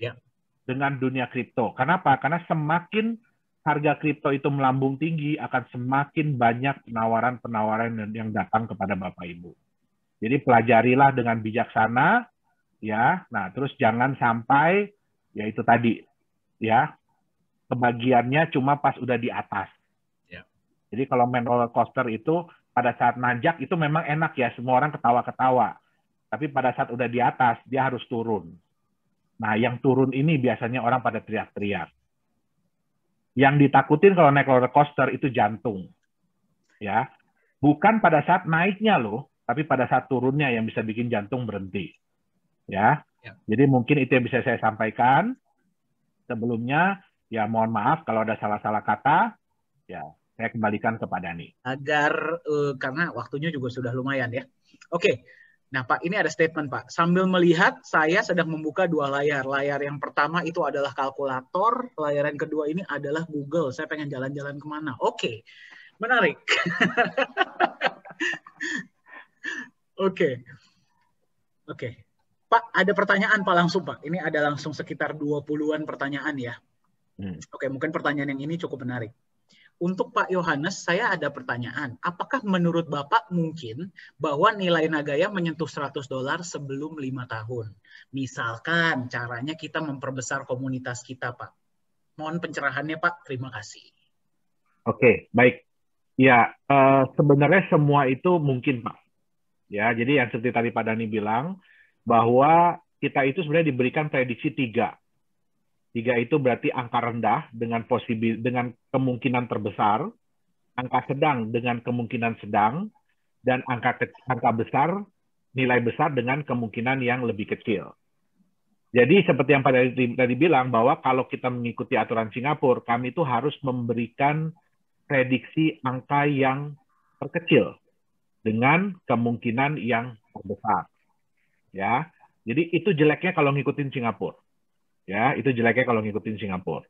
Speaker 1: Ya.
Speaker 2: dengan dunia kripto. Kenapa? Karena semakin harga kripto itu melambung tinggi, akan semakin banyak penawaran-penawaran yang datang kepada Bapak Ibu. Jadi pelajarilah dengan bijaksana, ya. Nah, terus jangan sampai, ya itu tadi, ya, kebagiannya cuma pas udah di atas.
Speaker 1: Ya.
Speaker 2: Jadi kalau main roller coaster itu pada saat nanjak itu memang enak ya, semua orang ketawa-ketawa. Tapi pada saat udah di atas, dia harus turun. Nah, yang turun ini biasanya orang pada teriak-teriak. Yang ditakutin kalau naik roller coaster itu jantung. Ya. Bukan pada saat naiknya loh, tapi pada saat turunnya yang bisa bikin jantung berhenti. Ya. Jadi mungkin itu yang bisa saya sampaikan. Sebelumnya, Ya, mohon maaf kalau ada salah-salah kata. Ya, saya kembalikan kepada Dani.
Speaker 1: Agar karena waktunya juga sudah lumayan ya. Oke. Nah, Pak, ini ada statement, Pak. Sambil melihat, saya sedang membuka dua layar. Layar yang pertama itu adalah kalkulator, layar yang kedua ini adalah Google. Saya pengen jalan-jalan kemana. Oke, menarik. Oke. Oke. Pak, ada pertanyaan, Pak, langsung, Pak. Ini ada langsung sekitar 20-an pertanyaan ya. Oke, mungkin pertanyaan yang ini cukup menarik. Untuk Pak Yohanes, saya ada pertanyaan. Apakah menurut Bapak mungkin bahwa nilai Nagaya menyentuh $100 sebelum 5 tahun? Misalkan caranya kita memperbesar komunitas kita, Pak. Mohon pencerahannya, Pak. Terima kasih.
Speaker 2: Oke, baik. Ya, sebenarnya semua itu mungkin, Pak. Ya, jadi yang seperti tadi Pak Dani bilang, bahwa kita itu sebenarnya diberikan prediksi 3. 3 itu berarti angka rendah dengan kemungkinan terbesar, angka sedang dengan kemungkinan sedang, dan angka besar, nilai besar dengan kemungkinan yang lebih kecil. Jadi seperti yang Pak tadi bilang, bahwa kalau kita mengikuti aturan Singapura, kami itu harus memberikan prediksi angka yang terkecil dengan kemungkinan yang terbesar. Ya, jadi itu jeleknya kalau ngikutin Singapura. Ya, itu jeleknya kalau ngikutin Singapura.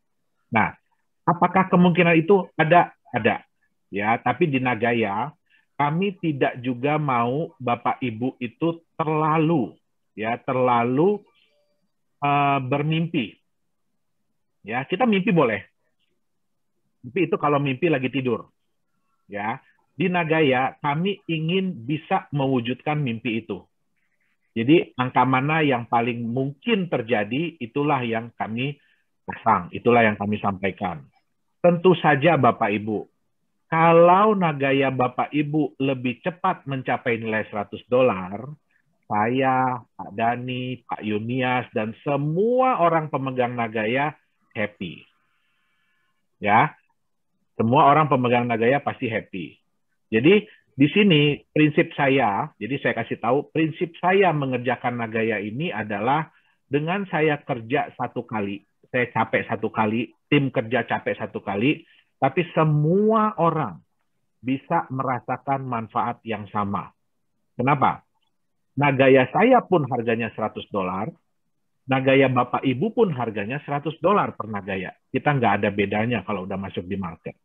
Speaker 2: Nah, apakah kemungkinan itu ada? Ada. Ya, tapi di Nagaya kami tidak juga mau Bapak Ibu itu terlalu bermimpi. Ya, kita mimpi boleh. Tapi itu kalau mimpi lagi tidur. Ya, di Nagaya kami ingin bisa mewujudkan mimpi itu. Jadi angka mana yang paling mungkin terjadi, itulah yang kami pasang, itulah yang kami sampaikan. Tentu saja Bapak Ibu, kalau Nagaya Bapak Ibu lebih cepat mencapai nilai $100, saya, Pak Dani, Pak Yunias, dan semua orang pemegang Nagaya happy. Ya, semua orang pemegang Nagaya pasti happy. Jadi di sini prinsip saya, jadi saya kasih tahu, prinsip saya mengerjakan Nagaya ini adalah dengan saya kerja 1 kali, saya capek 1 kali, tim kerja capek 1 kali, tapi semua orang bisa merasakan manfaat yang sama. Kenapa? Nagaya saya pun harganya $100, Nagaya Bapak Ibu pun harganya $100 per Nagaya. Kita nggak ada bedanya kalau udah masuk di market.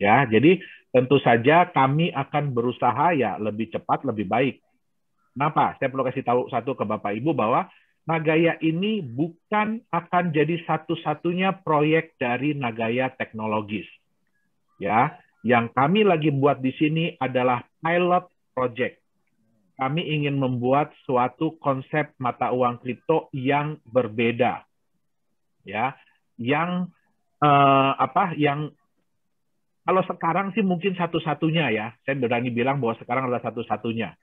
Speaker 2: Ya, jadi tentu saja kami akan berusaha ya lebih cepat, lebih baik. Kenapa? Saya perlu kasih tahu satu ke Bapak Ibu bahwa Nagaya ini bukan akan jadi satu-satunya proyek dari Nagaya Teknologis. Ya, yang kami lagi buat di sini adalah pilot project. Kami ingin membuat suatu konsep mata uang kripto yang berbeda. Ya, yang kalau sekarang sih mungkin satu-satunya ya. Saya berani bilang bahwa sekarang adalah satu-satunya.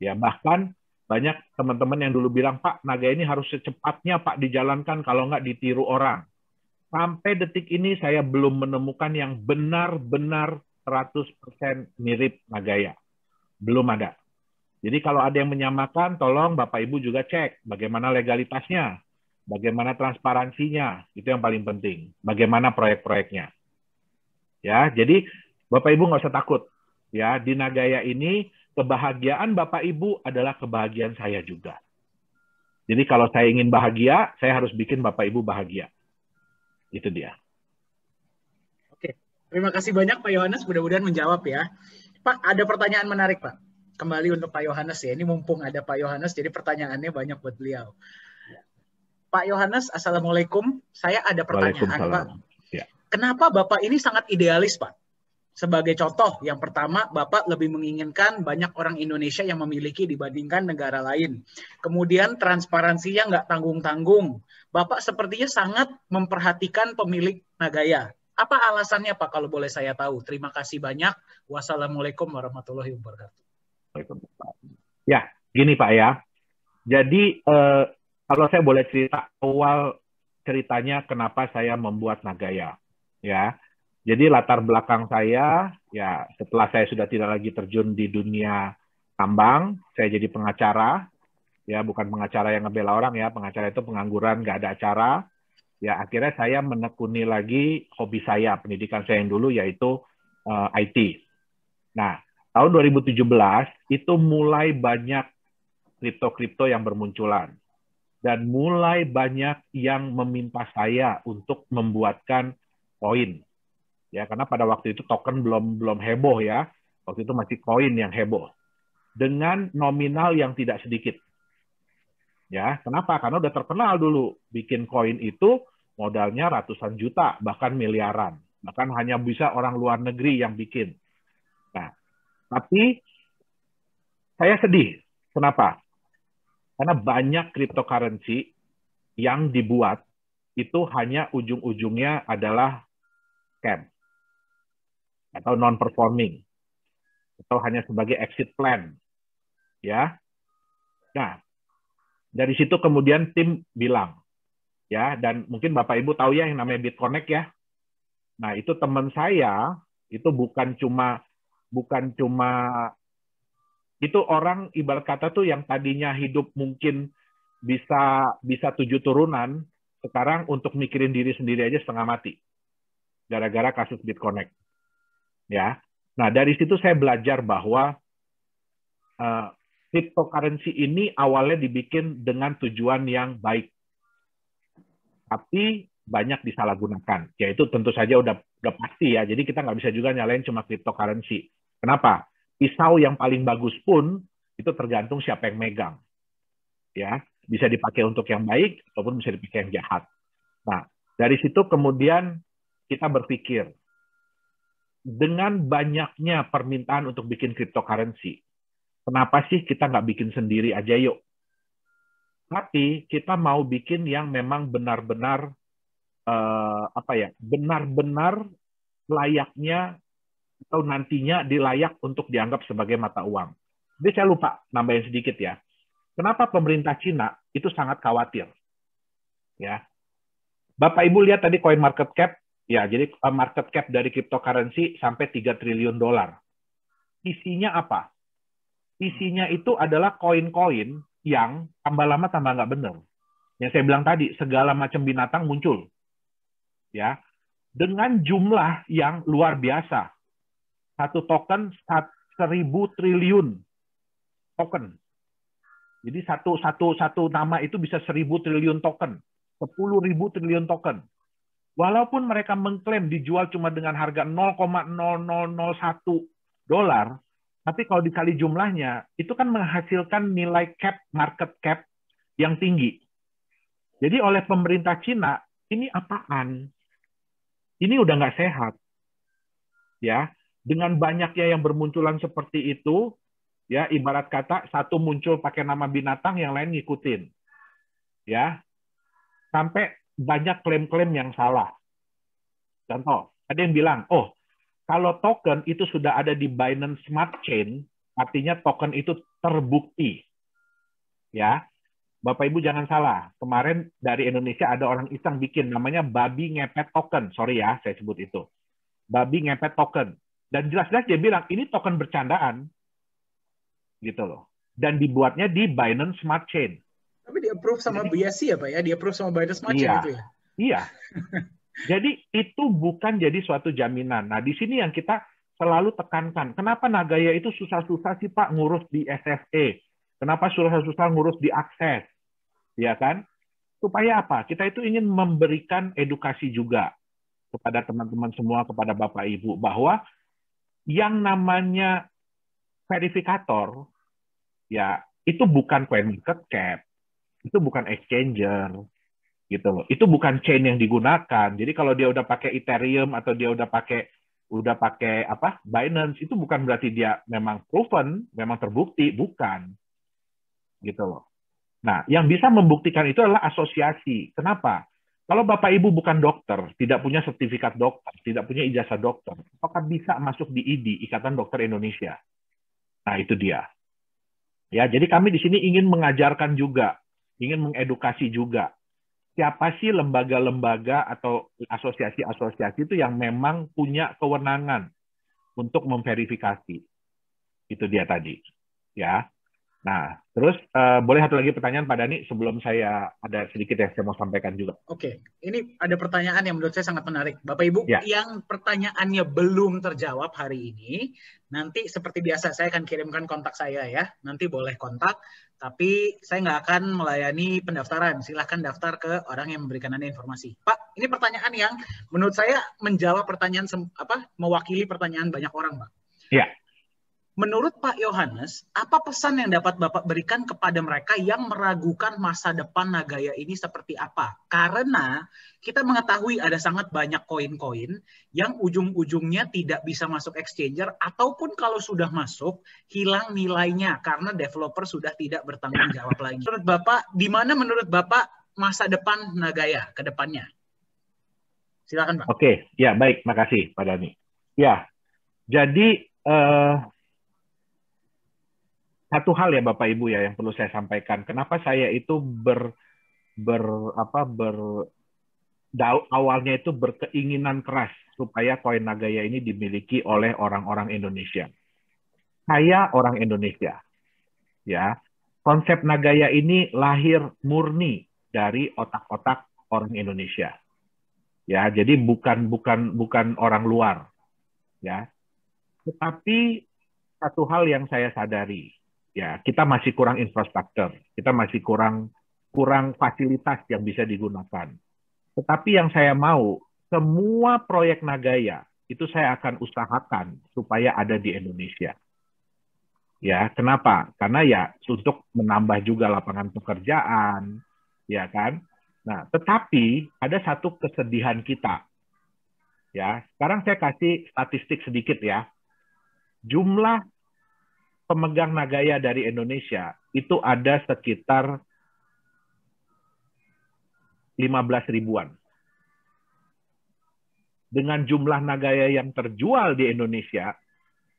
Speaker 2: Ya, bahkan banyak teman-teman yang dulu bilang, Pak, Nagaya ini harus secepatnya Pak dijalankan, kalau nggak ditiru orang. Sampai detik ini saya belum menemukan yang benar-benar 100% mirip Nagaya. Belum ada. Jadi kalau ada yang menyamakan, tolong Bapak Ibu juga cek bagaimana legalitasnya, bagaimana transparansinya, itu yang paling penting. Bagaimana proyek-proyeknya. Ya, jadi Bapak Ibu nggak usah takut. Ya, di Nagaya ini kebahagiaan Bapak Ibu adalah kebahagiaan saya juga. Jadi kalau saya ingin bahagia, saya harus bikin Bapak Ibu bahagia. Itu dia.
Speaker 1: Oke, terima kasih banyak Pak Yohanes. Mudah-mudahan menjawab ya. Pak, ada pertanyaan menarik Pak. Kembali untuk Pak Yohanes ya. Ini mumpung ada Pak Yohanes, jadi pertanyaannya banyak buat beliau. Pak Yohanes, Assalamualaikum. Saya ada pertanyaan Pak.
Speaker 2: Ya.
Speaker 1: Kenapa Bapak ini sangat idealis, Pak? Sebagai contoh, yang pertama, Bapak lebih menginginkan banyak orang Indonesia yang memiliki dibandingkan negara lain. Kemudian transparansinya nggak tanggung-tanggung. Bapak sepertinya sangat memperhatikan pemilik Nagaya. Apa alasannya, Pak, kalau boleh saya tahu? Terima kasih banyak. Wassalamualaikum warahmatullahi wabarakatuh.
Speaker 2: Ya, gini Pak ya. Jadi, kalau saya boleh cerita awal ceritanya kenapa saya membuat Nagaya. Ya, jadi latar belakang saya, ya setelah saya sudah tidak lagi terjun di dunia tambang, saya jadi pengacara, ya bukan pengacara yang ngebela orang ya, pengacara itu pengangguran, nggak ada acara, Ya, akhirnya saya menekuni lagi hobi saya, pendidikan saya yang dulu yaitu IT. Nah, tahun 2017 itu mulai banyak kripto-kripto yang bermunculan dan mulai banyak yang meminta saya untuk membuatkan koin. Ya, karena pada waktu itu token belum belum heboh ya. Waktu itu masih koin yang heboh dengan nominal yang tidak sedikit. Ya, kenapa? Karena udah terkenal dulu. Bikin koin itu modalnya ratusan juta, bahkan miliaran. Bahkan hanya bisa orang luar negeri yang bikin. Nah, tapi saya sedih. Kenapa? Karena banyak cryptocurrency yang dibuat itu hanya ujung-ujungnya adalah scam atau non-performing atau hanya sebagai exit plan, ya. Nah, dari situ kemudian tim bilang, ya, dan mungkin Bapak Ibu tahu ya yang namanya BitConnect ya. Nah, itu teman saya itu bukan cuma itu orang ibarat kata tuh yang tadinya hidup mungkin bisa bisa 7 turunan, sekarang untuk mikirin diri sendiri aja setengah mati gara-gara kasus BitConnect, ya. Nah, dari situ saya belajar bahwa cryptocurrency ini awalnya dibikin dengan tujuan yang baik, tapi banyak disalahgunakan. Ya itu tentu saja udah pasti ya. Jadi kita nggak bisa juga nyalain cuma cryptocurrency. Kenapa? Pisau yang paling bagus pun itu tergantung siapa yang megang. Ya, bisa dipakai untuk yang baik ataupun bisa dipakai yang jahat. Nah, dari situ kemudian kita berpikir, dengan banyaknya permintaan untuk bikin cryptocurrency, kenapa sih kita nggak bikin sendiri aja yuk? Tapi kita mau bikin yang memang benar-benar benar-benar layaknya atau nantinya dilayak untuk dianggap sebagai mata uang. Jadi saya lupa nambahin sedikit ya. Kenapa pemerintah Cina itu sangat khawatir? Ya, Bapak Ibu lihat tadi coin market cap, ya jadi market cap dari cryptocurrency sampai 3 triliun dolar. Isinya apa? Isinya itu adalah koin-koin yang tambah lama tambah nggak benar. Yang saya bilang tadi, segala macam binatang muncul. Ya, dengan jumlah yang luar biasa. Satu token 1.000 triliun token. Jadi satu nama itu bisa 1.000 triliun token, 10.000 triliun token. Walaupun mereka mengklaim dijual cuma dengan harga 0,0001 dolar, tapi kalau dikali jumlahnya, itu kan menghasilkan nilai market cap yang tinggi. Jadi oleh pemerintah Cina, ini apaan? Ini udah nggak sehat. Ya, dengan banyaknya yang bermunculan seperti itu, ya ibarat kata satu muncul pakai nama binatang, yang lain ngikutin. Ya, sampai banyak klaim-klaim yang salah. Contoh, ada yang bilang, oh, kalau token itu sudah ada di Binance Smart Chain, artinya token itu terbukti. Ya, Bapak Ibu jangan salah. Kemarin dari Indonesia ada orang iseng bikin namanya babi ngepet token. Sorry ya, saya sebut itu. Babi ngepet token. Dan jelas-jelas dia bilang, ini token bercandaan. Gitu loh. Dan dibuatnya di Binance Smart Chain.
Speaker 1: Tapi di-approve sama BSC ya Pak ya? Di-approve sama Binance Smart Chain itu ya?
Speaker 2: Iya. Jadi itu bukan jadi suatu jaminan. Nah, di sini yang kita selalu tekankan. Kenapa Nagaya itu susah-susah sih Pak ngurus di SFE? Kenapa susah-susah ngurus di akses? Ya kan? Supaya apa? Kita itu ingin memberikan edukasi juga kepada teman-teman semua, kepada Bapak Ibu, bahwa yang namanya verifikator, ya itu bukan coin market cap, itu bukan exchanger, gitu loh. Itu bukan chain yang digunakan. Jadi kalau dia udah pakai Ethereum atau dia udah pakai apa Binance, itu bukan berarti dia memang proven, memang terbukti, bukan. Gitu loh. Nah, yang bisa membuktikan itu adalah asosiasi. Kenapa? Kalau Bapak Ibu bukan dokter, tidak punya sertifikat dokter, tidak punya ijazah dokter, apakah bisa masuk di IDI, Ikatan Dokter Indonesia? Nah, itu dia. Ya, jadi kami di sini ingin mengajarkan juga, ingin mengedukasi juga. Siapa sih lembaga-lembaga atau asosiasi-asosiasi itu yang memang punya kewenangan untuk memverifikasi? Itu dia tadi. Ya. Nah, terus boleh satu lagi pertanyaan Pak Dani sebelum saya ada sedikit yang saya mau sampaikan juga.
Speaker 1: Oke, ini ada pertanyaan yang menurut saya sangat menarik. Bapak Ibu,
Speaker 2: Ya.
Speaker 1: yang pertanyaannya belum terjawab hari ini, nanti seperti biasa saya akan kirimkan kontak saya ya. Nanti boleh kontak, tapi saya nggak akan melayani pendaftaran. Silahkan daftar ke orang yang memberikan Anda informasi. Pak, ini pertanyaan yang menurut saya menjawab pertanyaan mewakili pertanyaan banyak orang, Pak.
Speaker 2: Ya.
Speaker 1: Menurut Pak Yohanes, apa pesan yang dapat Bapak berikan kepada mereka yang meragukan masa depan Nagaya ini seperti apa? Karena kita mengetahui ada sangat banyak koin-koin yang ujung-ujungnya tidak bisa masuk exchanger, ataupun kalau sudah masuk, hilang nilainya karena developer sudah tidak bertanggung jawab lagi. Menurut Bapak, di mana menurut Bapak masa depan Nagaya ke depannya? Silakan, Pak.
Speaker 2: Oke, ya baik, makasih Pak Dani. Ya, jadi satu hal ya Bapak Ibu ya yang perlu saya sampaikan. Kenapa saya itu awalnya itu berkeinginan keras supaya koin Nagaya ini dimiliki oleh orang-orang Indonesia. Saya orang Indonesia, ya. Konsep Nagaya ini lahir murni dari otak-otak orang Indonesia, ya. Jadi bukan orang luar, ya. Tetapi satu hal yang saya sadari, ya, kita masih kurang infrastruktur, kita masih kurang fasilitas yang bisa digunakan. Tetapi yang saya mau, semua proyek Nagaya itu saya akan usahakan supaya ada di Indonesia. Ya, kenapa? Karena ya untuk menambah juga lapangan pekerjaan, ya kan? Nah, tetapi ada satu kesedihan kita. Ya, sekarang saya kasih statistik sedikit ya. Jumlah pemegang Nagaya dari Indonesia itu ada sekitar 15 ribuan. Dengan jumlah Nagaya yang terjual di Indonesia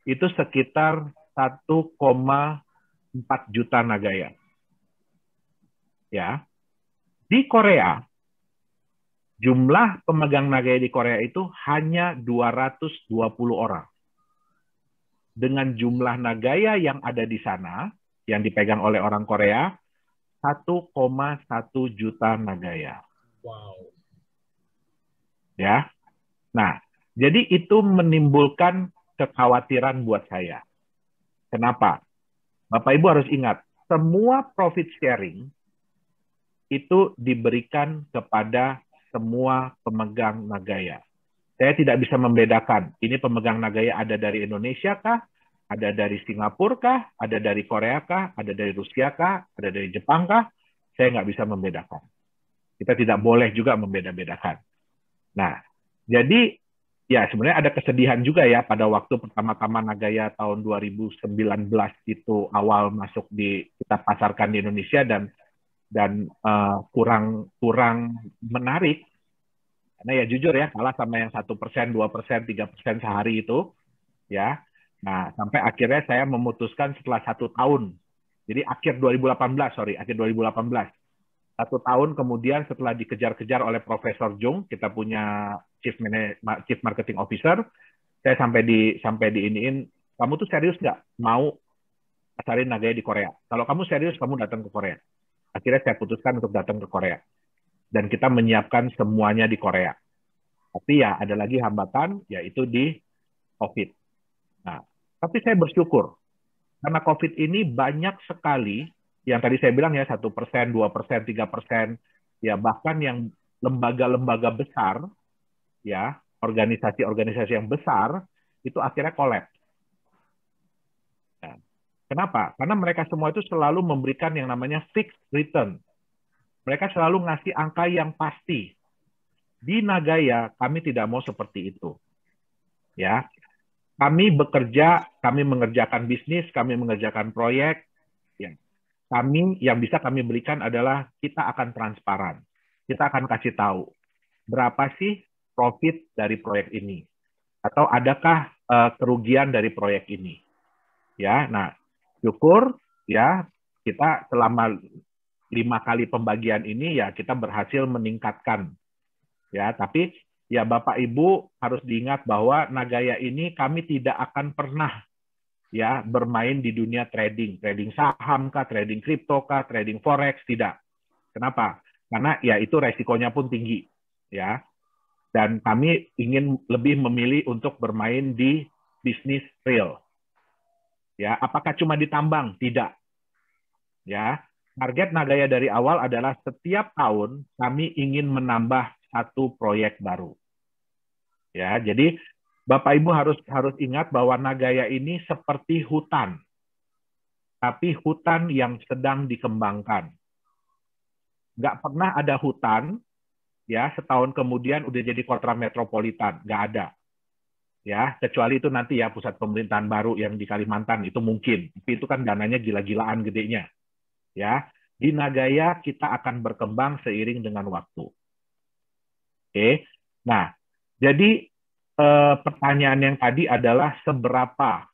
Speaker 2: itu sekitar 1,4 juta Nagaya. Ya. Di Korea, jumlah pemegang Nagaya di Korea itu hanya 220 orang. Dengan jumlah Nagaya yang ada di sana, yang dipegang oleh orang Korea, 1,1 juta Nagaya.
Speaker 1: Wow.
Speaker 2: Ya. Nah, jadi itu menimbulkan kekhawatiran buat saya. Kenapa? Bapak Ibu harus ingat, semua profit sharing itu diberikan kepada semua pemegang Nagaya. Saya tidak bisa membedakan, ini pemegang Nagaya ada dari Indonesia kah, ada dari Singapura kah, ada dari Korea kah, ada dari Rusia kah, ada dari Jepang kah, saya nggak bisa membedakan. Kita tidak boleh juga membeda-bedakan. Nah, jadi ya sebenarnya ada kesedihan juga ya pada waktu pertama-tama Nagaya tahun 2019 itu awal masuk kita pasarkan di Indonesia dan kurang menarik karena ya jujur ya kalah sama yang 1%, 2%, 3% sehari itu ya. Nah sampai akhirnya saya memutuskan setelah 1 tahun, jadi akhir 2018 1 tahun kemudian setelah dikejar-kejar oleh Profesor Jung, kita punya Chief Marketing Officer, saya sampai diiniin, kamu tuh serius nggak mau pasarin Nagaya di Korea? Kalau kamu serius, kamu datang ke Korea. Akhirnya saya putuskan untuk datang ke Korea. Dan kita menyiapkan semuanya di Korea. Tapi ya ada lagi hambatan, yaitu di COVID. Nah, tapi saya bersyukur, karena COVID ini banyak sekali yang tadi saya bilang ya 1%, 2%, 3%, ya bahkan yang lembaga-lembaga besar, ya organisasi-organisasi yang besar itu akhirnya kolaps. Nah, kenapa? Karena mereka semua itu selalu memberikan yang namanya fixed return. Mereka selalu ngasih angka yang pasti. Di Nagaya kami tidak mau seperti itu. Ya, kami bekerja, kami mengerjakan bisnis, kami mengerjakan proyek. Ya. Kami yang bisa kami berikan adalah kita akan transparan. Kita akan kasih tahu berapa sih profit dari proyek ini, atau adakah kerugian dari proyek ini. Ya, nah syukur ya kita selama 5 kali pembagian ini ya kita berhasil meningkatkan. Ya, tapi ya Bapak Ibu harus diingat bahwa Nagaya ini kami tidak akan pernah ya bermain di dunia trading, trading saham kah, trading kripto kah, trading forex, tidak. Kenapa? Karena ya itu resikonya pun tinggi, ya. Dan kami ingin lebih memilih untuk bermain di bisnis real. Ya, apakah cuma ditambang? Tidak. Ya, target Nagaya dari awal adalah setiap tahun kami ingin menambah satu proyek baru. Ya, jadi Bapak Ibu harus ingat bahwa Nagaya ini seperti hutan, tapi hutan yang sedang dikembangkan. Nggak pernah ada hutan, ya setahun kemudian udah jadi kota metropolitan, nggak ada. Ya, kecuali itu nanti ya pusat pemerintahan baru yang di Kalimantan itu mungkin, tapi itu kan dananya gila-gilaan gedenya. Ya, di Nagaya kita akan berkembang seiring dengan waktu. Oke, nah jadi pertanyaan yang tadi adalah seberapa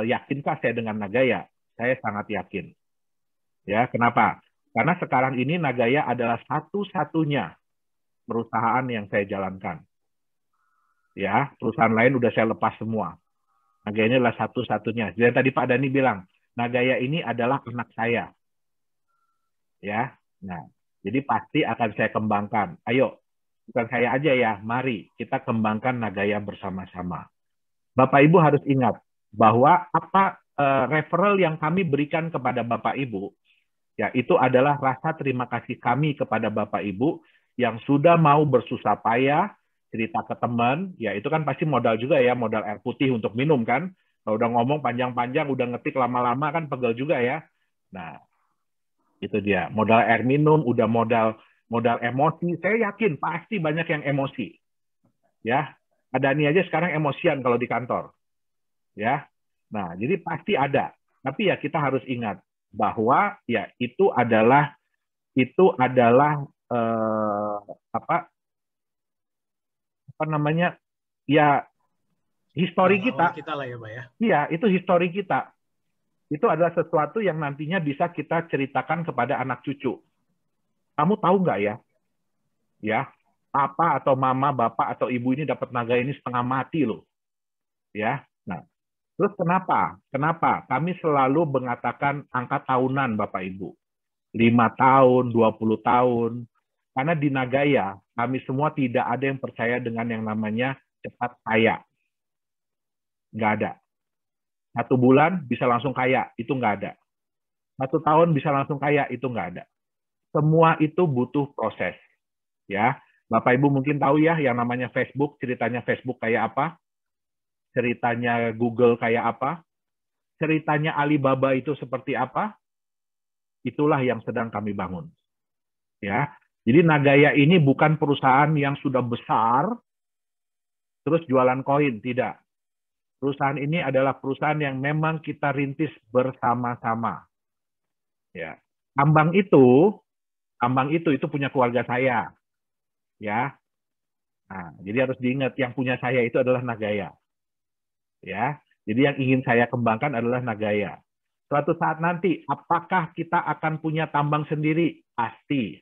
Speaker 2: yakinkah saya dengan Nagaya? Saya sangat yakin. Ya, kenapa? Karena sekarang ini Nagaya adalah satu-satunya perusahaan yang saya jalankan. Ya, perusahaan lain udah saya lepas semua. Nagaya ini adalah satu-satunya. Jadi tadi Pak Dani bilang, Nagaya ini adalah anak saya. Ya, nah, jadi pasti akan saya kembangkan. Ayo, bukan saya aja ya, mari kita kembangkan Nagaya bersama-sama. Bapak Ibu harus ingat bahwa referral yang kami berikan kepada Bapak Ibu, ya itu adalah rasa terima kasih kami kepada Bapak Ibu yang sudah mau bersusah payah cerita ke teman, ya itu kan pasti modal juga ya, modal air putih untuk minum kan. Kalau udah ngomong panjang-panjang, udah ngetik lama-lama kan pegel juga ya. Nah, itu dia, modal air minum, udah modal emosi. Saya yakin pasti banyak yang emosi. Ya, ada nih aja sekarang emosian kalau di kantor. Ya. Nah, jadi pasti ada. Tapi ya kita harus ingat bahwa ya itu adalah apa namanya? Ya histori kita.
Speaker 1: Lah ya, Pak ya.
Speaker 2: Iya, itu histori kita. Itu adalah sesuatu yang nantinya bisa kita ceritakan kepada anak cucu. Kamu tahu nggak ya? Ya, papa atau mama, bapak atau ibu ini dapat naga ini setengah mati loh. Ya. Nah, terus kenapa? Kenapa? Kami selalu mengatakan angka tahunan Bapak Ibu. 5 tahun, 20 tahun. Karena di Nagaya, kami semua tidak ada yang percaya dengan yang namanya cepat kaya. Nggak ada. 1 bulan bisa langsung kaya, itu nggak ada. 1 tahun bisa langsung kaya, itu nggak ada. Semua itu butuh proses. Ya, Bapak Ibu mungkin tahu ya yang namanya Facebook, ceritanya Facebook kayak apa? Ceritanya Google kayak apa? Ceritanya Alibaba itu seperti apa? Itulah yang sedang kami bangun. Ya, jadi Nagaya ini bukan perusahaan yang sudah besar terus jualan koin, tidak. Perusahaan ini adalah perusahaan yang memang kita rintis bersama-sama. Ya, tambang itu punya keluarga saya. Ya, nah, jadi harus diingat yang punya saya itu adalah Nagaya. Ya, jadi yang ingin saya kembangkan adalah Nagaya. Suatu saat nanti, apakah kita akan punya tambang sendiri? Pasti.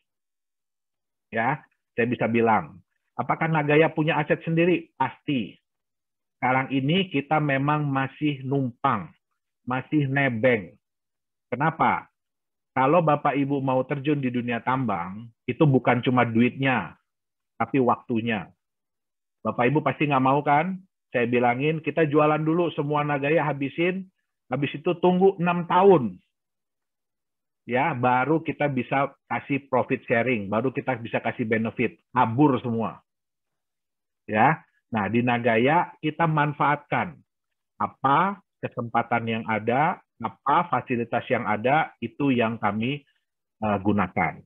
Speaker 2: Ya, saya bisa bilang. Apakah Nagaya punya aset sendiri? Pasti. Sekarang ini kita memang masih numpang, masih nebeng. Kenapa? Kalau Bapak Ibu mau terjun di dunia tambang, itu bukan cuma duitnya, tapi waktunya. Bapak Ibu pasti nggak mau kan? Saya bilangin, kita jualan dulu semua Nagaya habisin, habis itu tunggu 6 tahun. Ya, baru kita bisa kasih profit sharing, baru kita bisa kasih benefit, kabur semua. Ya. Nah, di Nagaya kita manfaatkan apa kesempatan yang ada, apa fasilitas yang ada, itu yang kami gunakan.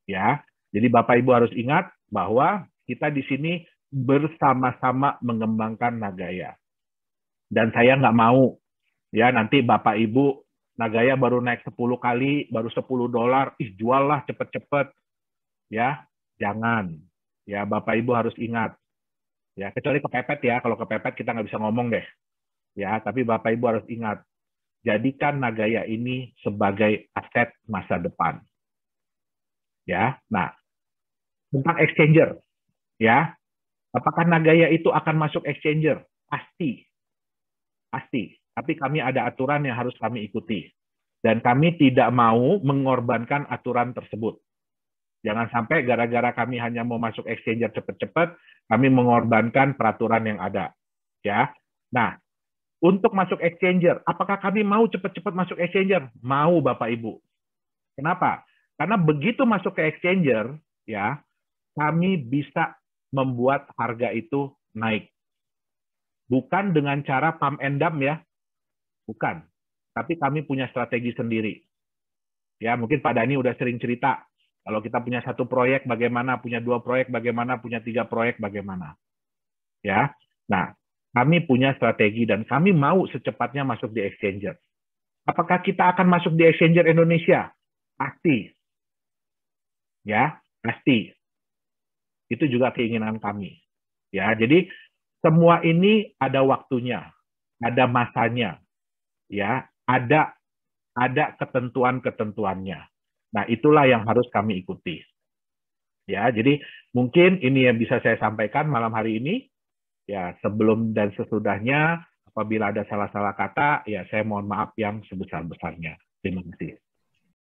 Speaker 2: Ya. Jadi Bapak Ibu harus ingat bahwa kita di sini bersama-sama mengembangkan Nagaya. Dan saya nggak mau ya nanti Bapak Ibu Nagaya baru naik 10 kali, baru $10, jual lah cepet-cepet. Ya, jangan. Ya, Bapak Ibu harus ingat. Ya, kecuali kepepet ya. Kalau kepepet kita nggak bisa ngomong deh. Ya, tapi Bapak Ibu harus ingat. Jadikan Nagaya ini sebagai aset masa depan. Ya, nah tentang exchanger, ya. Apakah Nagaya itu akan masuk exchanger? Pasti. Pasti. Tapi kami ada aturan yang harus kami ikuti. Dan kami tidak mau mengorbankan aturan tersebut. Jangan sampai gara-gara kami hanya mau masuk exchanger cepat-cepat, kami mengorbankan peraturan yang ada. Ya. Nah, untuk masuk exchanger, apakah kami mau cepat-cepat masuk exchanger? Mau, Bapak Ibu. Kenapa? Karena begitu masuk ke exchanger, ya, kami bisa membuat harga itu naik. Bukan dengan cara pump and dump ya, bukan. Tapi kami punya strategi sendiri. Ya, mungkin Pak Dhani udah sering cerita, kalau kita punya satu proyek bagaimana, punya 2 proyek bagaimana, punya 3 proyek bagaimana. Ya, nah, kami punya strategi dan kami mau secepatnya masuk di exchanger. Apakah kita akan masuk di exchanger Indonesia? Pasti. Ya, pasti. Itu juga keinginan kami. Ya, jadi semua ini ada waktunya, ada masanya. Ya, ada ketentuan-ketentuannya. Nah, itulah yang harus kami ikuti. Ya, jadi mungkin ini yang bisa saya sampaikan malam hari ini. Ya, sebelum dan sesudahnya apabila ada salah-salah kata, ya saya mohon maaf yang sebesar-besarnya. Terima kasih.